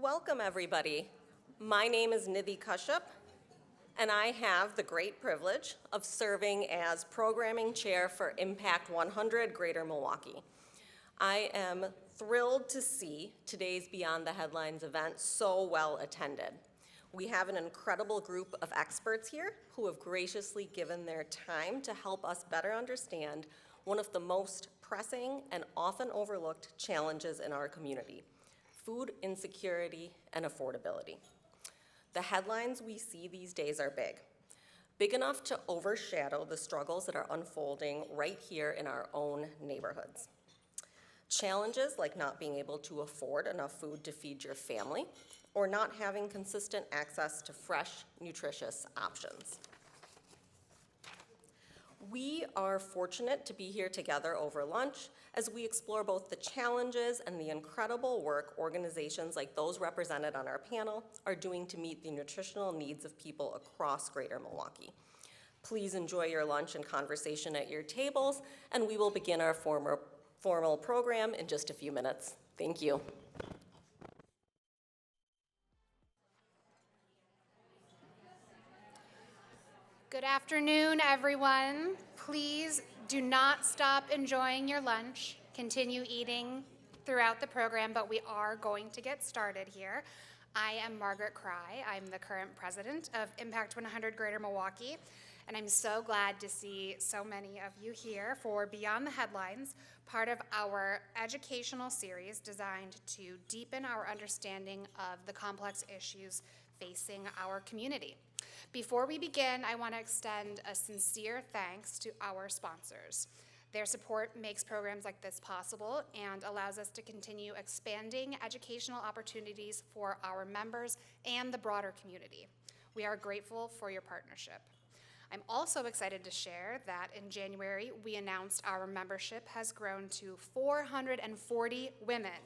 Welcome, everybody. My name is Nidhi Kashyap, and I have the great privilege of serving as Programming Chair for Impact 100 Greater Milwaukee. I am thrilled to see today's Beyond the Headlines event so well attended. We have an incredible group of experts here who have graciously given their time to help us better understand one of the most pressing and often overlooked challenges in our community: food insecurity and affordability. The headlines we see these days are big enough to overshadow the struggles that are unfolding right here in our own neighborhoods. Challenges like not being able to afford enough food to feed your family, or not having consistent access to fresh, nutritious options. We are fortunate to be here together over lunch as we explore both the challenges and the incredible work organizations like those represented on our panel are doing to meet the nutritional needs of people across Greater Milwaukee. Please enjoy your lunch and conversation at your tables, and we will begin our formal program in just a few minutes. Thank you. Good afternoon, everyone. Please do not stop enjoying your lunch. Continue eating throughout the program, but we are going to get started here. I am Margaret Cry. I'm the current president of Impact 100 Greater Milwaukee, and I'm so glad to see so many of you here for Beyond the Headlines, part of our educational series designed to deepen our understanding of the complex issues facing our community. Before we begin, I want to extend a sincere thanks to our sponsors. Their support makes programs like this possible and allows us to continue expanding educational opportunities for our members and the broader community. We are grateful for your partnership. I'm also excited to share that in January, we announced our membership has grown to 440 women.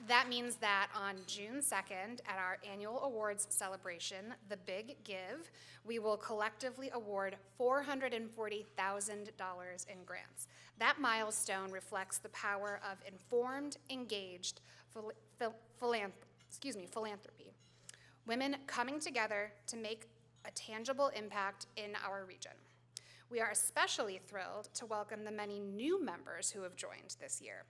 That means that on June 2nd, at our annual awards celebration, The Big Give, we will collectively award $440,000 in grants. That milestone reflects the power of informed, engaged philanthropy. Women coming together to make a tangible impact in our region. We are especially thrilled to welcome the many new members who have joined this year.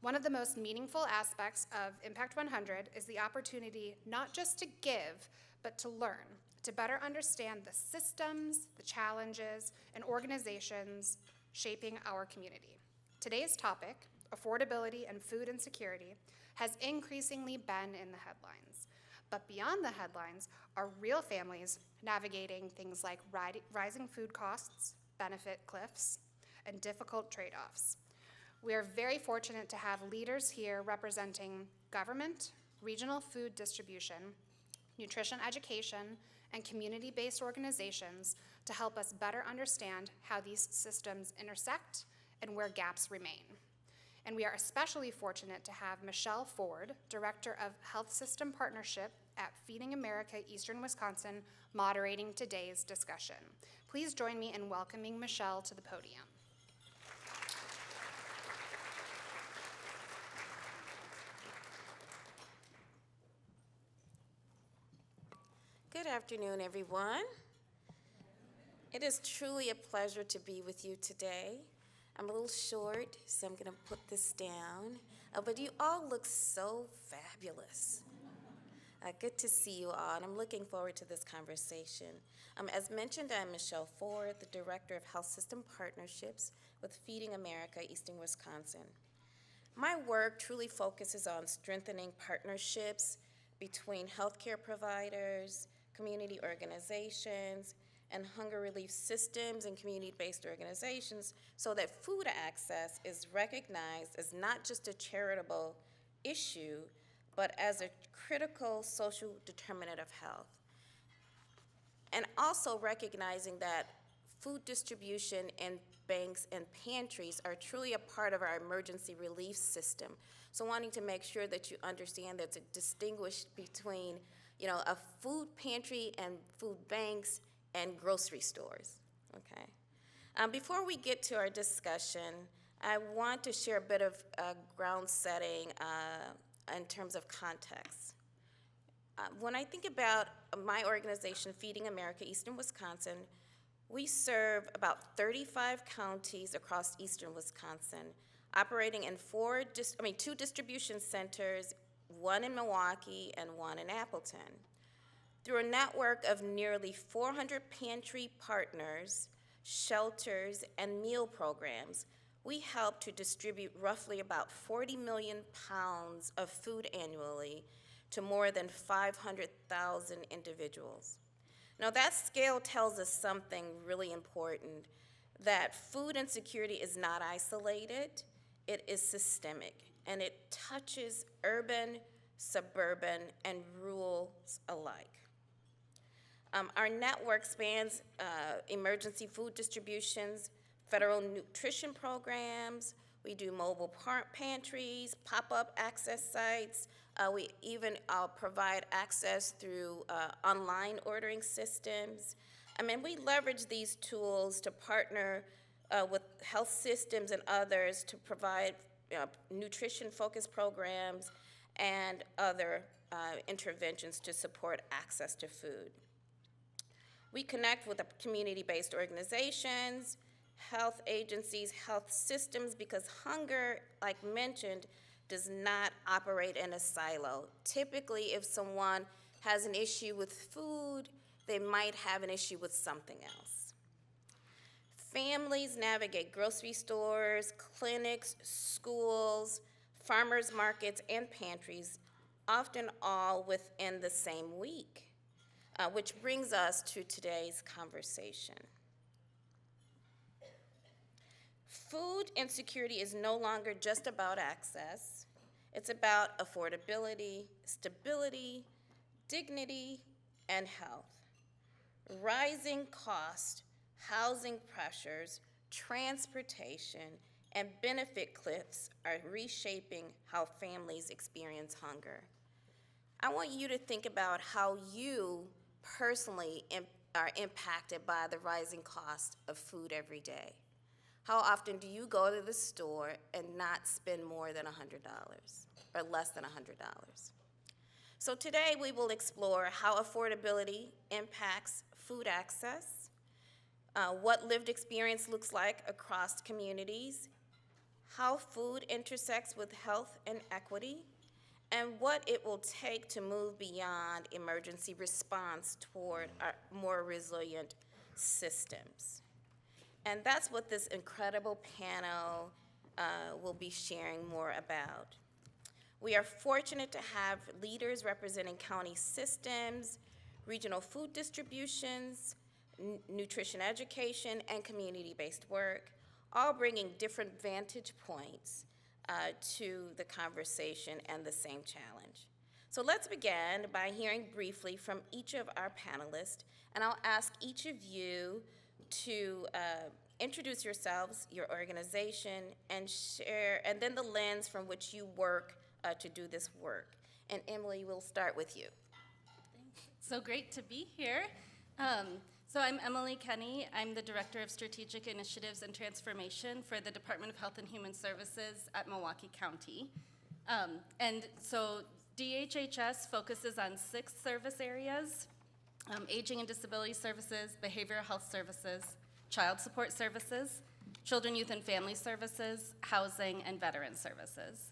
One of the most meaningful aspects of Impact 100 is the opportunity not just to give, but to learn, to better understand the systems, the challenges, and organizations shaping our community. Today's topic, affordability and food insecurity, has increasingly been in the headlines. But beyond the headlines are real families navigating things like rising food costs, benefit cliffs, and difficult trade-offs. We are very fortunate to have leaders here representing government, regional food distribution, nutrition education, and community-based organizations to help us better understand how these systems intersect and where gaps remain. And we are especially fortunate to have Michelle Ford, Director of Health System Partnership at Feeding America Eastern Wisconsin, moderating today's discussion. Please join me in welcoming Michelle to the podium. Good afternoon, everyone. It is truly a pleasure to be with you today. I'm a little short, so I'm going to put this down. But you all look so fabulous. Good to see you all, and I'm looking forward to this conversation. As mentioned, I'm Michelle Ford, the Director of Health System Partnerships with Feeding America Eastern Wisconsin. My work truly focuses on strengthening partnerships between healthcare providers, community organizations, and hunger relief systems and community-based organizations so that food access is recognized as not just a charitable issue, but as a critical social determinant of health. And also recognizing that food distribution in banks and pantries are truly a part of our emergency relief system. So wanting to make sure that you understand that to distinguish between, a food pantry and food banks and grocery stores, okay? Before we get to our discussion, I want to share a bit of ground setting in terms of context. When I think about my organization, Feeding America Eastern Wisconsin, we serve about 35 counties across eastern Wisconsin, operating in two distribution centers, one in Milwaukee and one in Appleton. Through a network of nearly 400 pantry partners, shelters, and meal programs, we help to distribute roughly about 40 million pounds of food annually to more than 500,000 individuals. Now, that scale tells us something really important, that food insecurity is not isolated, it is systemic, and it touches urban, suburban, and rural alike. Our network spans emergency food distributions, federal nutrition programs. We do mobile pantries, pop-up access sites. We even provide access through online ordering systems. We leverage these tools to partner with health systems and others to provide nutrition-focused programs and other interventions to support access to food. We connect with the community-based organizations, health agencies, health systems, because hunger, like mentioned, does not operate in a silo. Typically, if someone has an issue with food, they might have an issue with something else. Families navigate grocery stores, clinics, schools, farmers markets, and pantries, often all within the same week. Which brings us to today's conversation. Food insecurity is no longer just about access. It's about affordability, stability, dignity, and health. Rising costs, housing pressures, transportation, and benefit cliffs are reshaping how families experience hunger. I want you to think about how you personally are impacted by the rising cost of food every day. How often do you go to the store and not spend more than $100 or less than $100? So today we will explore how affordability impacts food access, what lived experience looks like across communities, how food intersects with health and equity, and what it will take to move beyond emergency response toward our more resilient systems. And that's what this incredible panel will be sharing more about. We are fortunate to have leaders representing county systems, regional food distributions, nutrition education, and community-based work, all bringing different vantage points to the conversation and the same challenge. So let's begin by hearing briefly from each of our panelists, and I'll ask each of you to introduce yourselves, your organization, and share, and then the lens from which you work to do this work. And Emily, we'll start with you. So great to be here. So I'm Emily Kenny. I'm the Director of Strategic Initiatives and Transformation for the Department of Health and Human Services at Milwaukee County. And so DHHS focuses on 6 service areas: aging and disability services, behavioral health services, child support services, children, youth, and family services, housing, and veteran services.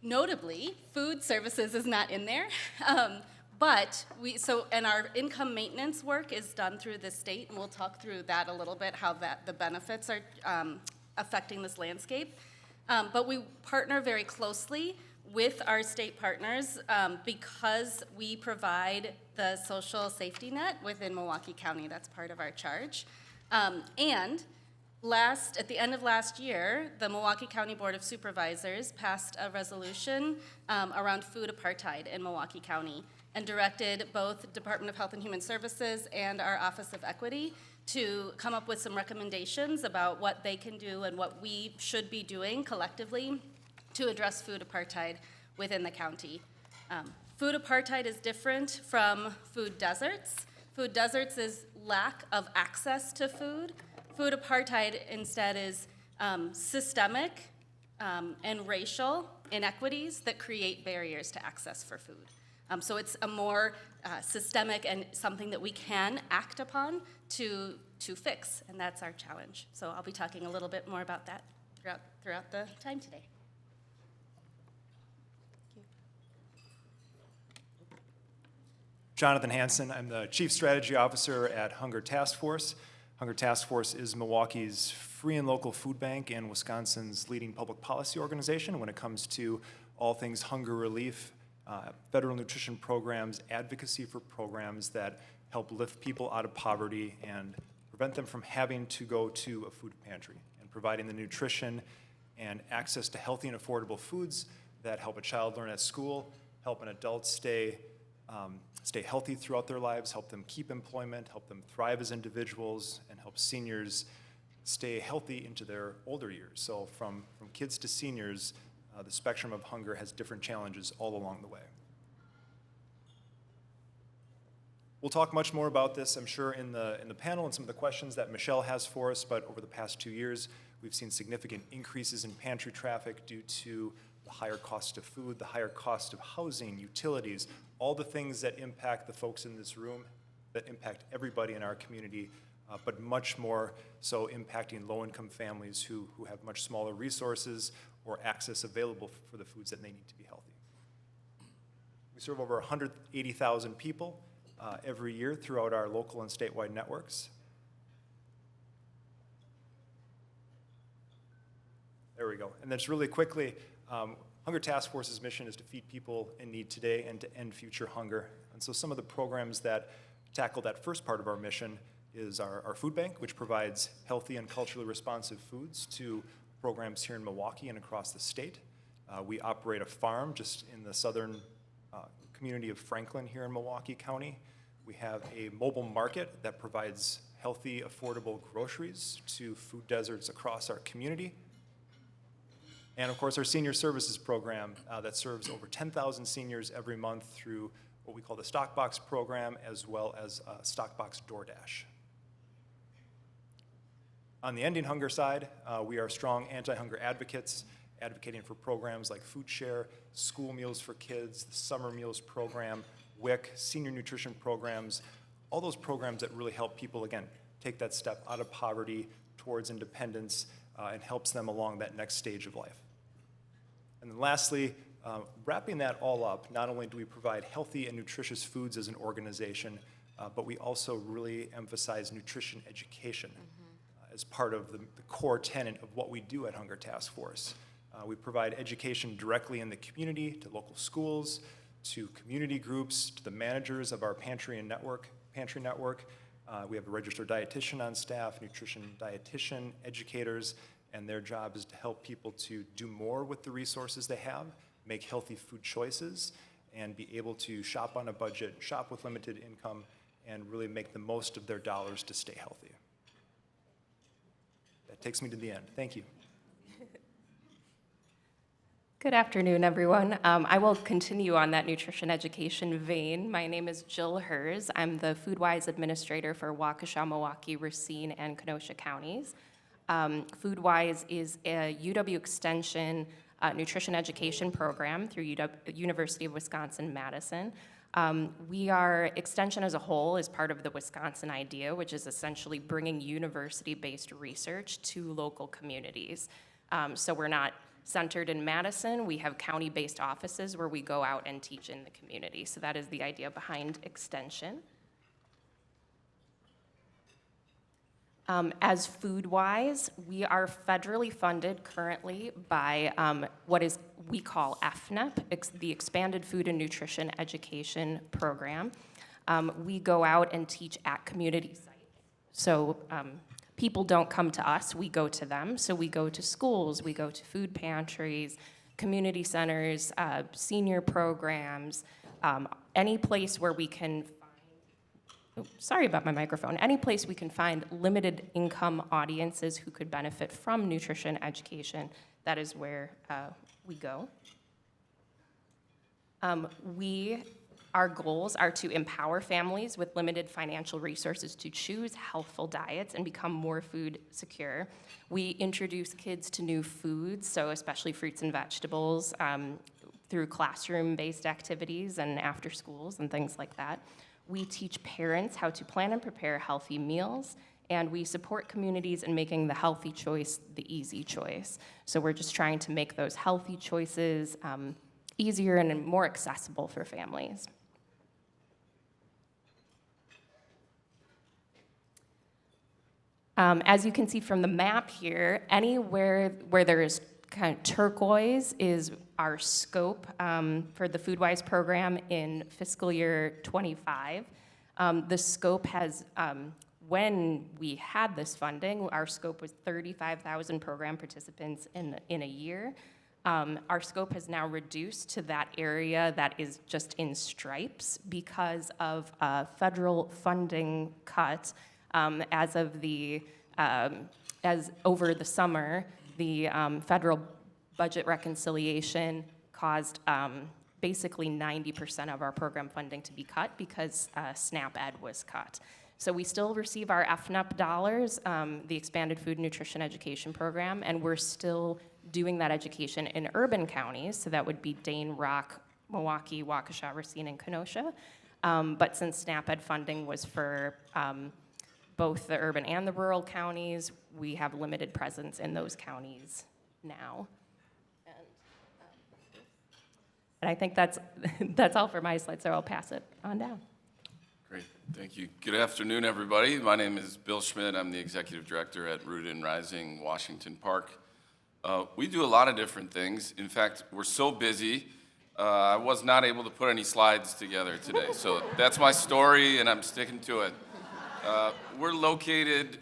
Notably, food services is not in there, and our income maintenance work is done through the state, and we'll talk through that a little bit, how the benefits are affecting this landscape. But we partner very closely with our state partners because we provide the social safety net within Milwaukee County. That's part of our charge. At the end of last year, the Milwaukee County Board of Supervisors passed a resolution around food apartheid in Milwaukee County and directed both Department of Health and Human Services and our Office of Equity to come up with some recommendations about what they can do and what we should be doing collectively to address food apartheid within the county. Food apartheid is different from food deserts. Food deserts is lack of access to food. food apartheid instead is systemic and racial inequities that create barriers to access for food. So it's a more systemic and something that we can act upon to fix, and that's our challenge. So I'll be talking a little bit more about that throughout the time today. Jonathan Hansen. I'm the Chief Strategy Officer at Hunger Task Force. Hunger Task Force is Milwaukee's free and local food bank and Wisconsin's leading public policy organization when it comes to all things hunger relief, federal nutrition programs, advocacy for programs that help lift people out of poverty and prevent them from having to go to a food pantry, and providing the nutrition and access to healthy and affordable foods that help a child learn at school, help an adult stay healthy throughout their lives, help them keep employment, help them thrive as individuals, and help seniors stay healthy into their older years. So from kids to seniors, the spectrum of hunger has different challenges all along the way. We'll talk much more about this, I'm sure, in the panel and some of the questions that Michelle has for us, but over the past 2 years, we've seen significant increases in pantry traffic due to the higher cost of food, the higher cost of housing, utilities, all the things that impact the folks in this room, that impact everybody in our community, but much more so impacting low-income families who have much smaller resources or access available for the foods that they need to be healthy. We serve over 180,000 people every year throughout our local and statewide networks. There we go. And then just really quickly, Hunger Task Force's mission is to feed people in need today and to end future hunger. And so some of the programs that tackle that first part of our mission is our food bank, which provides healthy and culturally responsive foods to programs here in Milwaukee and across the state. We operate a farm just in the southern community of Franklin here in Milwaukee County. We have a mobile market that provides healthy, affordable groceries to food deserts across our community. And of course, our senior services program that serves over 10,000 seniors every month through what we call the Stockbox program, as well as Stockbox DoorDash. On the ending hunger side, we are strong anti-hunger advocates, advocating for programs like Food Share, School Meals for Kids, the Summer Meals Program, WIC, senior nutrition programs, all those programs that really help people, again, take that step out of poverty towards independence and helps them along that next stage of life. And then lastly, wrapping that all up, not only do we provide healthy and nutritious foods as an organization, but we also really emphasize nutrition education as part of the core tenet of what we do at Hunger Task Force. We provide education directly in the community, to local schools, to community groups, to the managers of our pantry network. We have a registered dietitian on staff, nutrition dietitian, educators, and their job is to help people to do more with the resources they have, make healthy food choices, and be able to shop on a budget, shop with limited income, and really make the most of their dollars to stay healthy. That takes me to the end. Thank you. Good afternoon, everyone. I will continue on that nutrition education vein. My name is Jill Hers. I'm the FoodWise Administrator for Waukesha, Milwaukee, Racine, and Kenosha counties. FoodWise is a UW Extension nutrition education program through University of Wisconsin-Madison. Extension as a whole is part of the Wisconsin Idea, which is essentially bringing university-based research to local communities. So we're not centered in Madison. We have county-based offices where we go out and teach in the community. So that is the idea behind Extension. As FoodWise, we are federally funded currently by what we call FNEP, the Expanded Food and Nutrition Education Program. We go out and teach at community sites. So people don't come to us, we go to them. So we go to schools, we go to food pantries, community centers, senior programs, any place where we can sorry about my microphone. Any place we can find limited income audiences who could benefit from nutrition education, that is where we go. We Our goals are to empower families with limited financial resources to choose healthful diets and become more food secure. We introduce kids to new foods, so especially fruits and vegetables, through classroom-based activities and after schools and things like that. We teach parents how to plan and prepare healthy meals, and we support communities in making the healthy choice the easy choice. So we're just trying to make those healthy choices easier and more accessible for families. As you can see from the map here, anywhere where there is kind of turquoise is our scope for the FoodWise program in fiscal year '25. The scope has, when we had this funding, our scope was 35,000 program participants in a year. Our scope has now reduced to that area that is just in stripes because of a federal funding cut. As over the summer, the federal budget reconciliation caused basically 90% of our program funding to be cut because SNAP Ed was cut. So we still receive our FNUP dollars, the Expanded Food and Nutrition Education Program, and we're still doing that education in urban counties, so that would be Dane, Rock, Milwaukee, Waukesha, Racine, and Kenosha. But since SNAP Ed funding was for both the urban and the rural counties, we have limited presence in those counties now. And I think that's all for my slide, so I'll pass it on down. Great, thank you. Good afternoon, everybody. My name is Bill Schmidt. I'm the Executive Director at Rooted and Rising Washington Park. We do a lot of different things. In fact, we're so busy, I was not able to put any slides together today. So that's my story, and I'm sticking to it. We're located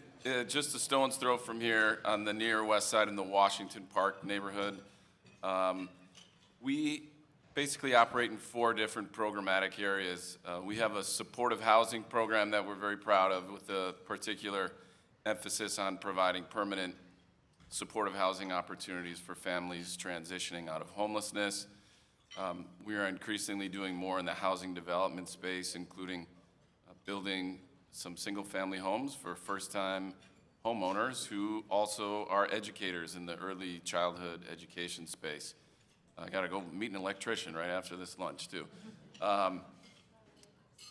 just a stone's throw from here on the near west side in the Washington Park neighborhood. We basically operate in 4 different programmatic areas. We have a supportive housing program that we're very proud of, with a particular emphasis on providing permanent supportive housing opportunities for families transitioning out of homelessness. We are increasingly doing more in the housing development space, including building some single-family homes for first-time homeowners who also are educators in the early childhood education space. I gotta go meet an electrician right after this lunch, too.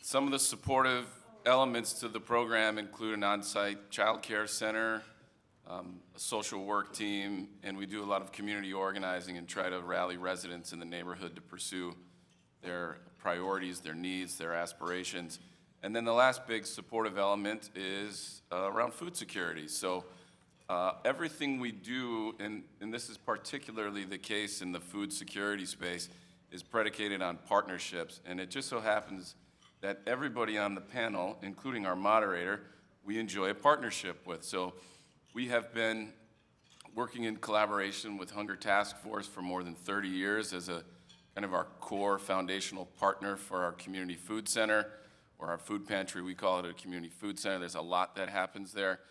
Some of the supportive elements to the program include an on-site child care center, a social work team, and we do a lot of community organizing and try to rally residents in the neighborhood to pursue their priorities, their needs, their aspirations. And then the last big supportive element is around food security. So everything we do, and this is particularly the case in the food security space, is predicated on partnerships. And it just so happens that everybody on the panel, including our moderator, we enjoy a partnership with. So we have been working in collaboration with Hunger Task Force for more than 30 years as a kind of our core foundational partner for our community food center, or our food pantry. We call it a community food center. There's a lot that happens there.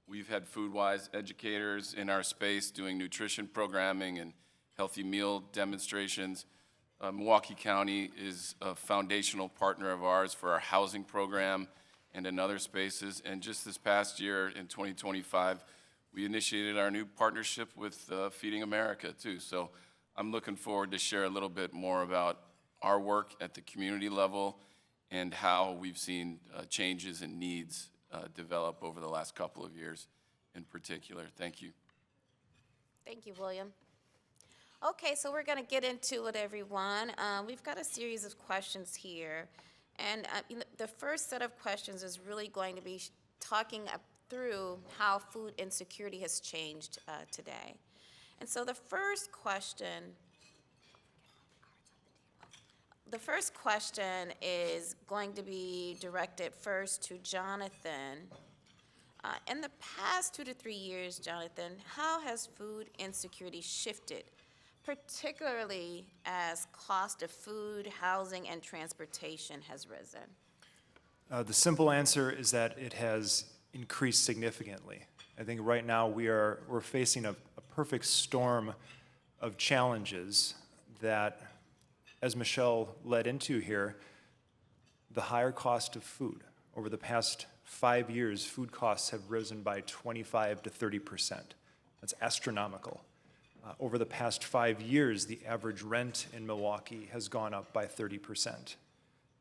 We've had FoodWise educators in our space doing nutrition programming and healthy meal demonstrations. Milwaukee County is a foundational partner of ours for our housing program and in other spaces. And just this past year, in 2025, we initiated our new partnership with Feeding America, too. So I'm looking forward to share a little bit more about our work at the community level and how we've seen changes and needs develop over the last couple of years in particular. Thank you. Thank you, William. Okay, so we're going to get into it, everyone. We've got a series of questions here. And the first set of questions is really going to be talking through how food insecurity has changed today. And so the first question is going to be directed first to Jonathan. In the past 2 to 3 years, Jonathan, how has food insecurity shifted, particularly as cost of food, housing, and transportation has risen? The simple answer is that it has increased significantly. I think right now we're facing a perfect storm of challenges that, as Michelle led into here, the higher cost of food. Over the past 5 years, food costs have risen by 25 to 30%. That's astronomical. Over the past 5 years, the average rent in Milwaukee has gone up by 30%.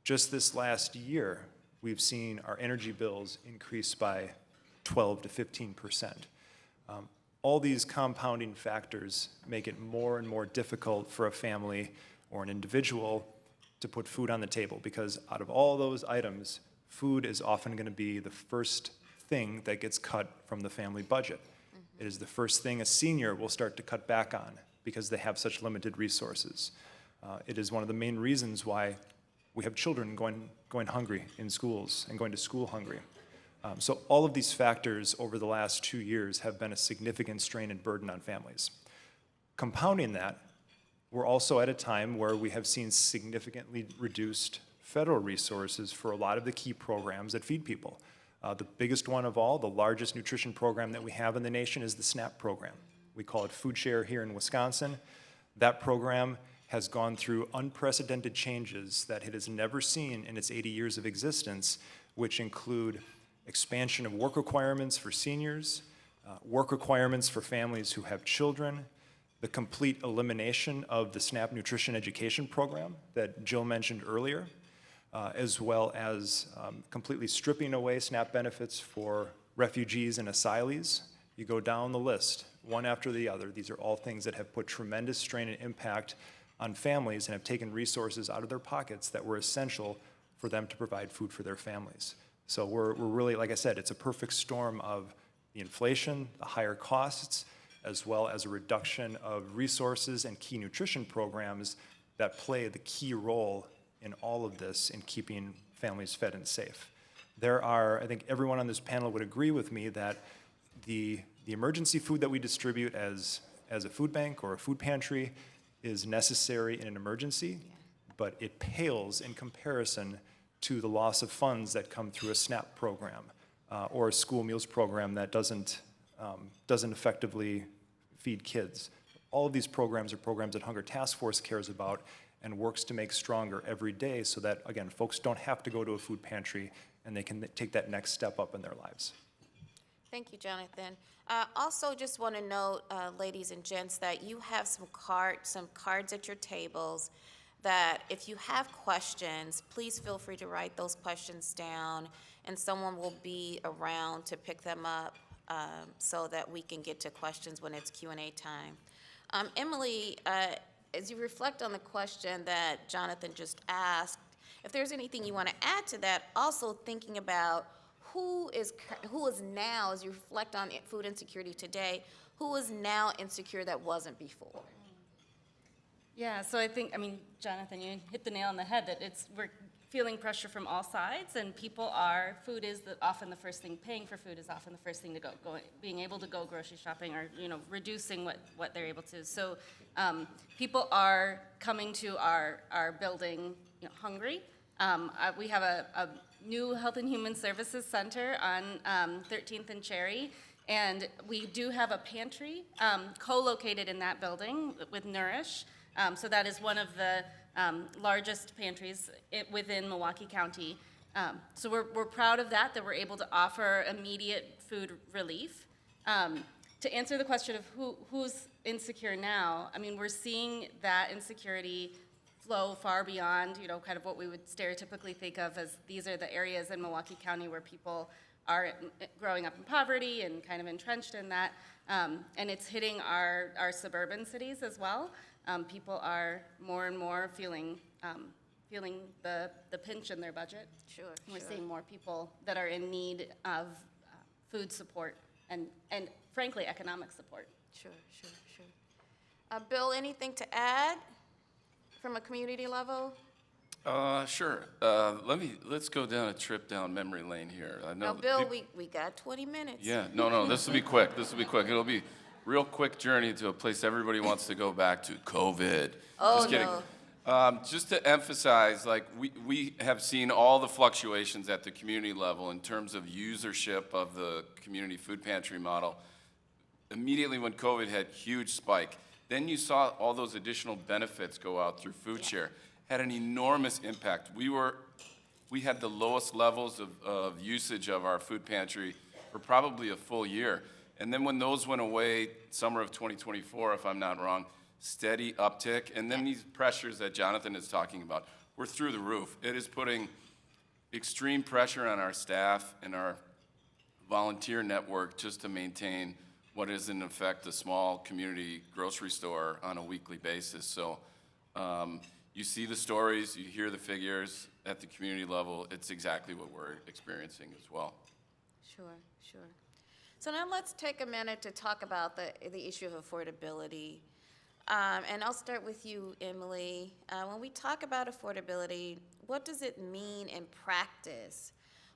Just this last year, we've seen our energy bills increase by 12 to 15%. All these compounding factors make it more and more difficult for a family or an individual to put food on the table, because out of all those items, food is often going to be the first thing that gets cut from the family budget. It is the first thing a senior will start to cut back on because they have such limited resources. It is one of the main reasons why we have children going hungry in schools and going to school hungry. So all of these factors over the last 2 years have been a significant strain and burden on families. Compounding that, we're also at a time where we have seen significantly reduced federal resources for a lot of the key programs that feed people. The biggest one of all, the largest nutrition program that we have in the nation, is the SNAP program. We call it Food Share here in Wisconsin. That program has gone through unprecedented changes that it has never seen in its 80 years of existence, which include expansion of work requirements for seniors, work requirements for families who have children, the complete elimination of the SNAP nutrition education program that Jill mentioned earlier, as well as completely stripping away SNAP benefits for refugees and asylees. You go down the list, one after the other. These are all things that have put tremendous strain and impact on families and have taken resources out of their pockets that were essential for them to provide food for their families. So we're really, like I said, it's a perfect storm of the inflation, the higher costs, as well as a reduction of resources and key nutrition programs that play the key role in all of this in keeping families fed and safe. There are, I think everyone on this panel would agree with me that the emergency food that we distribute as a food bank or a food pantry is necessary in an emergency, but it pales in comparison to the loss of funds that come through a SNAP program or a school meals program that doesn't effectively feed kids. All of these programs are programs that Hunger Task Force cares about and works to make stronger every day so that, again, folks don't have to go to a food pantry and they can take that next step up in their lives. Thank you, Jonathan. Also, just want to note, ladies and gents, that you have some cards at your tables that if you have questions, please feel free to write those questions down, and someone will be around to pick them up so that we can get to questions when it's Q&A time. Emily, as you reflect on the question that Jonathan just asked, if there's anything you want to add to that, also thinking about who is now, as you reflect on food insecurity today, who is now insecure that wasn't before? Yeah, so I think, Jonathan, you hit the nail on the head that we're feeling pressure from all sides, and food is often the first thing, paying for food is often the first thing to go being able to go grocery shopping or, reducing what they're able to. So people are coming to our building, hungry. We have a new Health and Human Services Center on 13th and Cherry, and we do have a pantry co-located in that building with Nourish. So that is one of the largest pantries within Milwaukee County. So we're proud of that we're able to offer immediate food relief. To answer the question of who's insecure now, we're seeing that insecurity flow far beyond, kind of what we would stereotypically think of as these are the areas in Milwaukee County where people are growing up in poverty and kind of entrenched in that. And it's hitting our suburban cities as well. People are more and more feeling the pinch in their budget. Sure. We're seeing more people that are in need of food support and frankly, economic support. Sure. Bill, anything to add from a community level? Sure. Let's go down a trip down memory lane here. I know Now, Bill, we got 20 minutes. Yeah, no, this will be quick. It'll be real quick journey to a place everybody wants to go back to, COVID. Oh, Just kidding. no. Just to emphasize, we have seen all the fluctuations at the community level in terms of usership of the community food pantry model. Immediately when COVID hit, huge spike. Then you saw all those additional benefits go out through Food Share. Had an enormous impact. We were we had the lowest levels of usage of our food pantry for probably a full year. And then when those went away, summer of 2024, if I'm not wrong, steady uptick. And then these pressures that Jonathan is talking about, we're through the roof. It is putting extreme pressure on our staff and our volunteer network just to maintain what is in effect a small community grocery store on a weekly basis. So you see the stories, you hear the figures at the community level. It's exactly what we're experiencing as well. Sure, sure. So now let's take a minute to talk about the issue of affordability. And I'll start with you, Emily. When we talk about affordability, what does it mean in practice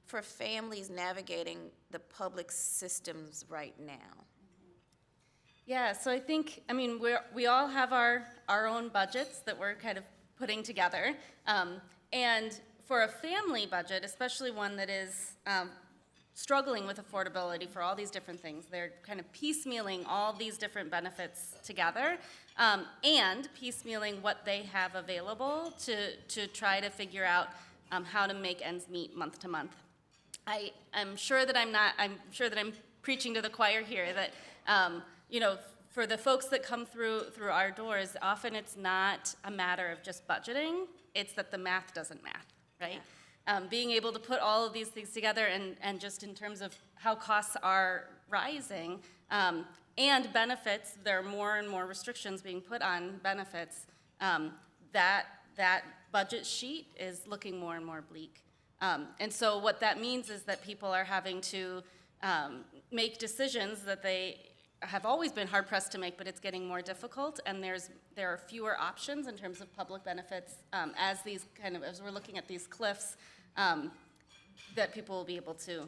for families navigating the public systems right now? Yeah, so I think, I mean, we all have our own budgets that we're kind of putting together. And for a family budget, especially one that is struggling with affordability for all these different things, they're kind of piecemealing all these different benefits together and piecemealing what they have available to try to figure out how to make ends meet month to month. I'm sure that I'm preaching to the choir here that, you know, for the folks that come through our doors, often it's not a matter of just budgeting, it's that the math doesn't math, right? Being able to put all of these things together and just in terms of how costs are rising and benefits, there are more and more restrictions being put on benefits, that budget sheet is looking more and more bleak. And so what that means is that people are having to make decisions that they have always been hard pressed to make, but it's getting more difficult, and there are fewer options in terms of public benefits as we're looking at these cliffs that people will be able to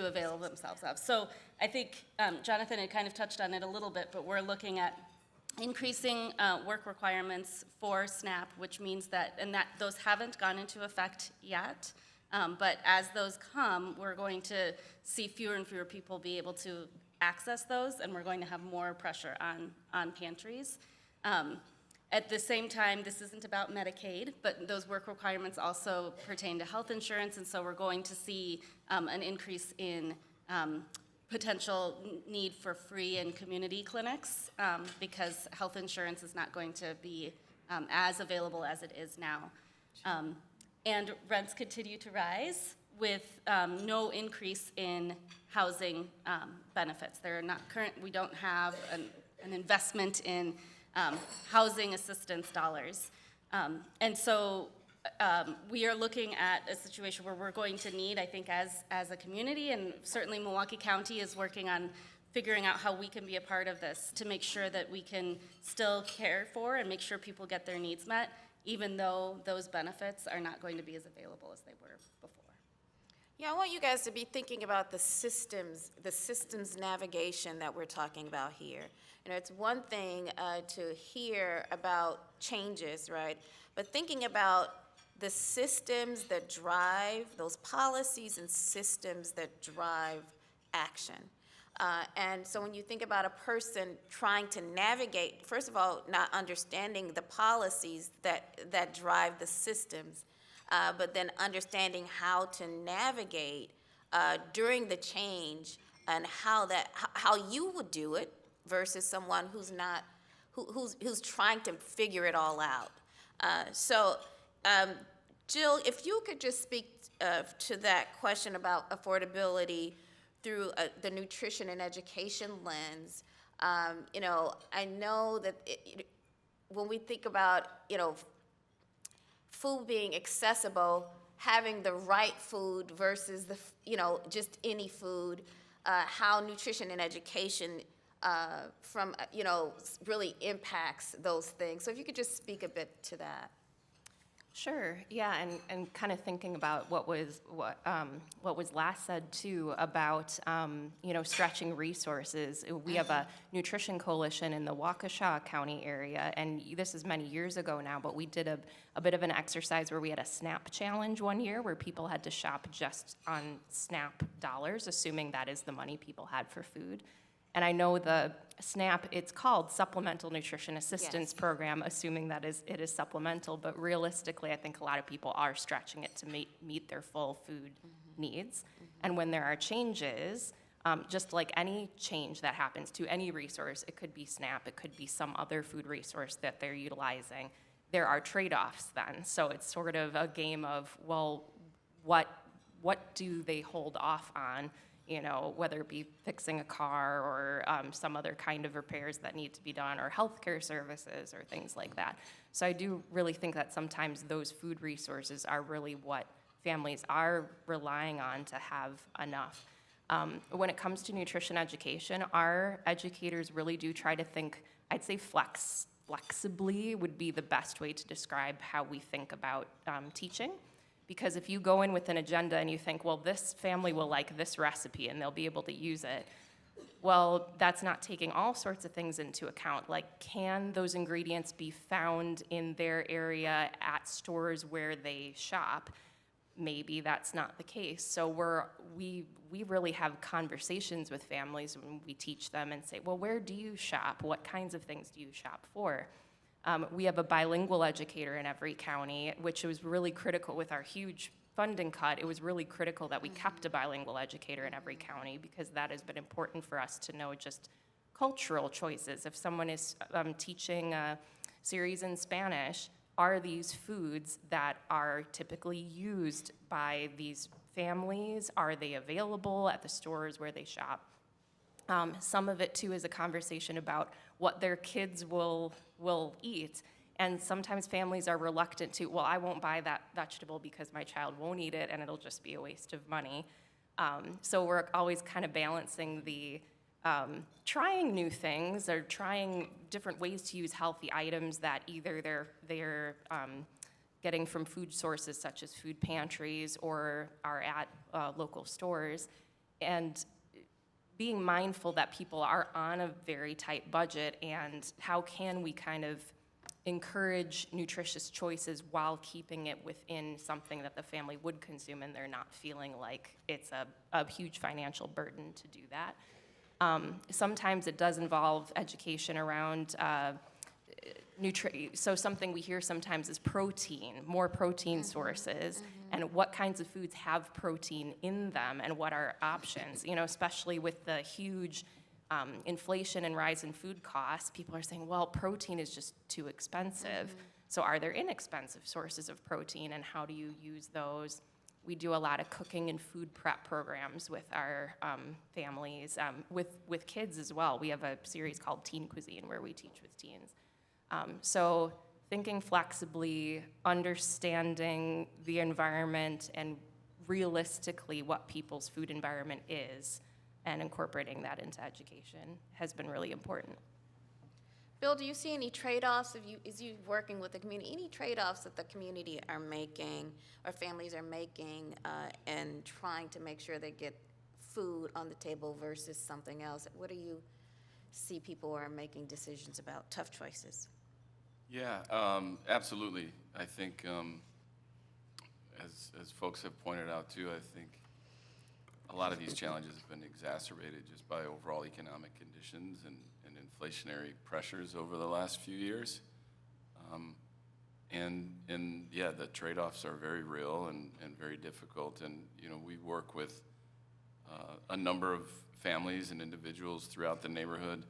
avail themselves of. So I think Jonathan had kind of touched on it a little bit, but we're looking at increasing work requirements for SNAP, which means that those haven't gone into effect yet. But as those come, we're going to see fewer and fewer people be able to access those, and we're going to have more pressure on pantries. At the same time, this isn't about Medicaid, but those work requirements also pertain to health insurance, and so we're going to see an increase in potential need for free and community clinics because health insurance is not going to be as available as it is now. And rents continue to rise with no increase in housing benefits. We don't have an investment in housing assistance dollars. And so we are looking at a situation where we're going to need, I think, as a community, and certainly Milwaukee County is working on figuring out how we can be a part of this to make sure that we can still care for and make sure people get their needs met, even though those benefits are not going to be as available as they were before. Yeah, I want you guys to be thinking about the systems navigation that we're talking about here. You know, it's one thing to hear about changes, right? But thinking about the systems that drive, those policies and systems that drive action. And so when you think about a person trying to navigate, first of all, not understanding the policies that drive the systems, but then understanding how to navigate during the change and how you would do it versus someone who's trying to figure it all out. So Jill, if you could just speak to that question about affordability through the nutrition and education lens. You know, I know that when we think about, you know, food being accessible, having the right food versus just any food, how nutrition and education really impacts those things. So if you could just speak a bit to that. Sure. Yeah, and kind of thinking about what was last said too about stretching resources. We have a nutrition coalition in the Waukesha County area, and this is many years ago now. But we did a bit of an exercise where we had a SNAP challenge one year, where people had to shop just on SNAP dollars, assuming that is the money people had for food. And I know the SNAP, it's called Supplemental Nutrition Assistance Program, assuming that it is supplemental, but realistically, I think a lot of people are stretching it to meet their full food needs. And when there are changes, just like any change that happens to any resource, it could be SNAP, it could be some other food resource that they're utilizing, there are trade-offs then. So it's sort of a game of, well, what do they hold off on, whether it be fixing a car or some other kind of repairs that need to be done, or healthcare services or things like that. So I do really think that sometimes those food resources are really what families are relying on to have enough. When it comes to nutrition education, our educators really do try to think, I'd say flexibly would be the best way to describe how we think about teaching. Because if you go in with an agenda and you think, well, this family will like this recipe and they'll be able to use it, well, that's not taking all sorts of things into account. Like, can those ingredients be found in their area at stores where they shop? Maybe that's not the case. So we really have conversations with families when we teach them and say, well, where do you shop? What kinds of things do you shop for? We have a bilingual educator in every county, which was really critical with our huge funding cut. It was really critical that we kept a bilingual educator in every county, because that has been important for us to know just cultural choices. If someone is teaching a series in Spanish, are these foods that are typically used by these families, are they available at the stores where they shop? Some of it, too, is a conversation about what their kids will eat. And sometimes families are reluctant to, well, I won't buy that vegetable because my child won't eat it and it'll just be a waste of money. So we're always kind of balancing the trying new things or trying different ways to use healthy items that either they're getting from food sources such as food pantries or are at local stores, and being mindful that people are on a very tight budget, and how can we kind of encourage nutritious choices while keeping it within something that the family would consume and they're not feeling like it's a huge financial burden to do that. Sometimes it does involve education around so something we hear sometimes is protein, more protein sources, and what kinds of foods have protein in them and what are options, especially with the huge inflation and rise in food costs. People are saying, well, protein is just too expensive. So are there inexpensive sources of protein, and how do you use those? We do a lot of cooking and food prep programs with our families, with kids as well. We have a series called Teen Cuisine where we teach with teens. So thinking flexibly, understanding the environment and realistically what people's food environment is, and incorporating that into education has been really important. Bill, do you see any trade-offs as you working with the community, any trade-offs that the community are making or families are making and trying to make sure they get food on the table versus something else? What do you see people are making decisions about, tough choices? Yeah, absolutely. I think, as folks have pointed out too, I think a lot of these challenges have been exacerbated just by overall economic conditions and inflationary pressures over the last few years. And yeah, the trade-offs are very real and very difficult. And, we work with a number of families and individuals throughout the neighborhood.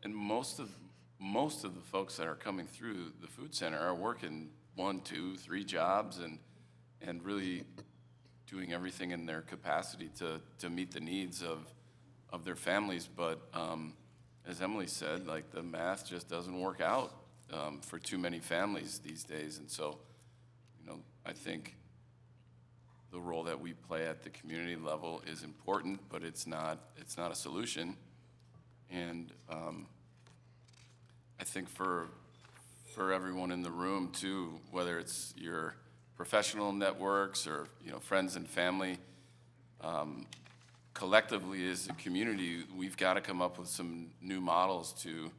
And most of the folks that are coming through the food center are working 1, 2, 3 jobs and really doing everything in their capacity to meet the needs of their families. But as Emily said, like, the math just doesn't work out for too many families these days. And so, I think the role that we play at the community level is important, but it's not a solution. And I think for everyone in the room too, whether it's your professional networks or friends and family, collectively as a community, we've got to come up with some new models to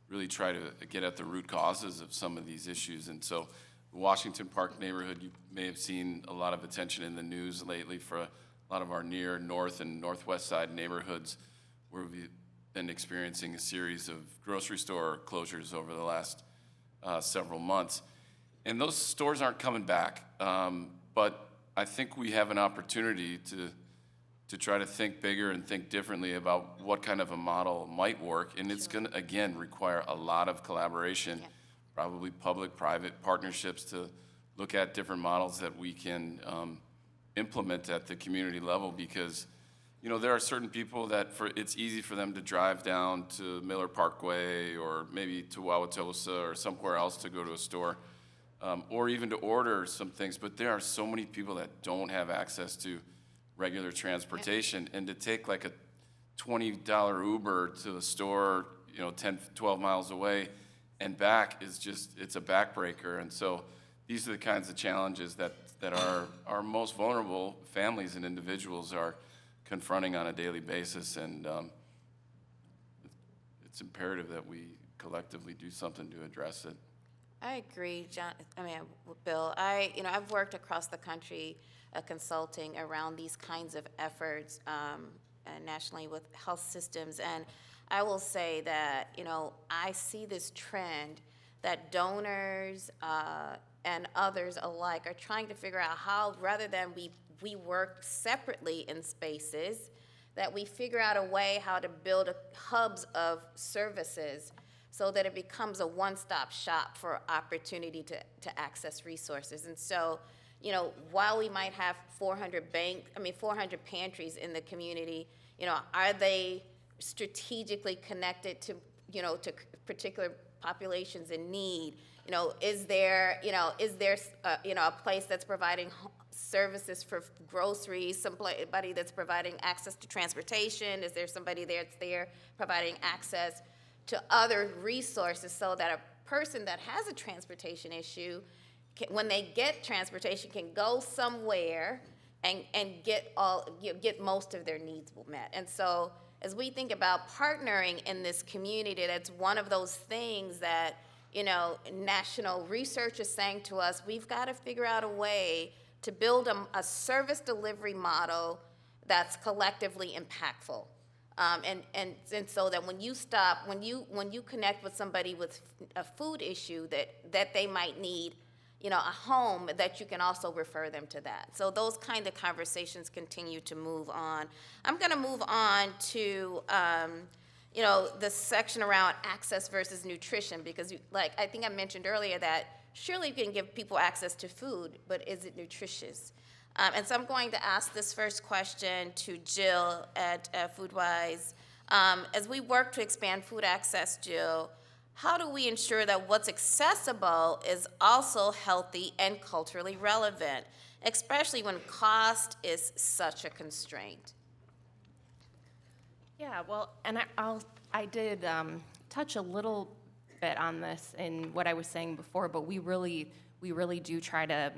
really try to get at the root causes of some of these issues. And so the Washington Park neighborhood, you may have seen a lot of attention in the news lately for a lot of our near north and northwest side neighborhoods, where been experiencing a series of grocery store closures over the last several months. And those stores aren't coming back. But I think we have an opportunity to try to think bigger and think differently about what kind of a model might work. And it's going to, again, require a lot of collaboration, probably public-private partnerships to look at different models that we can implement at the community level, because there are certain people that it's easy for them to drive down to Miller Parkway or maybe to Wauwatosa or somewhere else to go to a store, or even to order some things. But there are so many people that don't have access to regular transportation, and to take like a $20 Uber to the store, 10, 12 miles away and back is it's a backbreaker. And so these are the kinds of challenges that our most vulnerable families and individuals are confronting on a daily basis, and it's imperative that we collectively do something to address it. I agree, Bill. I've worked across the country consulting around these kinds of efforts nationally with health systems, and I will say that, I see this trend that donors and others alike are trying to figure out how, rather than we work separately in spaces, that we figure out a way how to build hubs of services so that it becomes a one-stop shop for opportunity to access resources. And so, while we might have 400 pantries in the community, are they strategically connected to particular populations in need? Is there a place that's providing services for groceries, somebody that's providing access to transportation? Is there somebody that's there providing access to other resources, so that a person that has a transportation issue, when they get transportation, can go somewhere and get most of their needs met? And so, as we think about partnering in this community, that's one of those things that, national research is saying to us, we've got to figure out a way to build a service delivery model that's collectively impactful. And so that when you connect with somebody with a food issue that they might need, a home, that you can also refer them to that. So those kind of conversations continue to move on. I'm going to move on to the section around access versus nutrition, because I think I mentioned earlier that surely you can give people access to food, but is it nutritious? And so I'm going to ask this first question to Jill at FoodWise. As we work to expand food access, Jill, how do we ensure that what's accessible is also healthy and culturally relevant, especially when cost is such a constraint? Yeah, well, and I did touch a little bit on this in what I was saying before, but we really do try to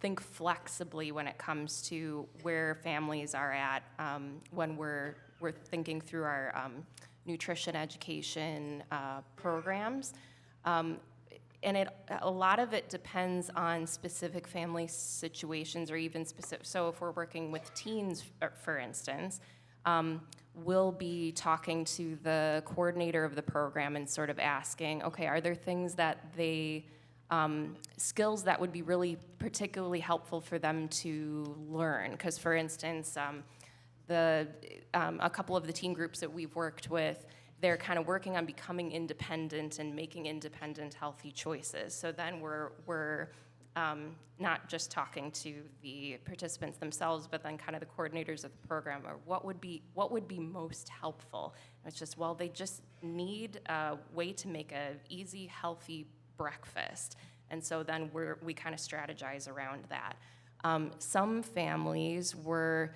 think flexibly when it comes to where families are at when we're thinking through our nutrition education programs. And a lot of it depends on specific family situations, or even specific. So if we're working with teens, for instance, we'll be talking to the coordinator of the program and sort of asking, okay, are there things that they skills that would be really particularly helpful for them to learn? Because, for instance, a couple of the teen groups that we've worked with, they're kind of working on becoming independent and making independent, healthy choices. So then we're not just talking to the participants themselves, but then kind of the coordinators of the program, or what would be most helpful. And it's just, well, they just need a way to make an easy, healthy breakfast. And so then we kind of strategize around that. Some families were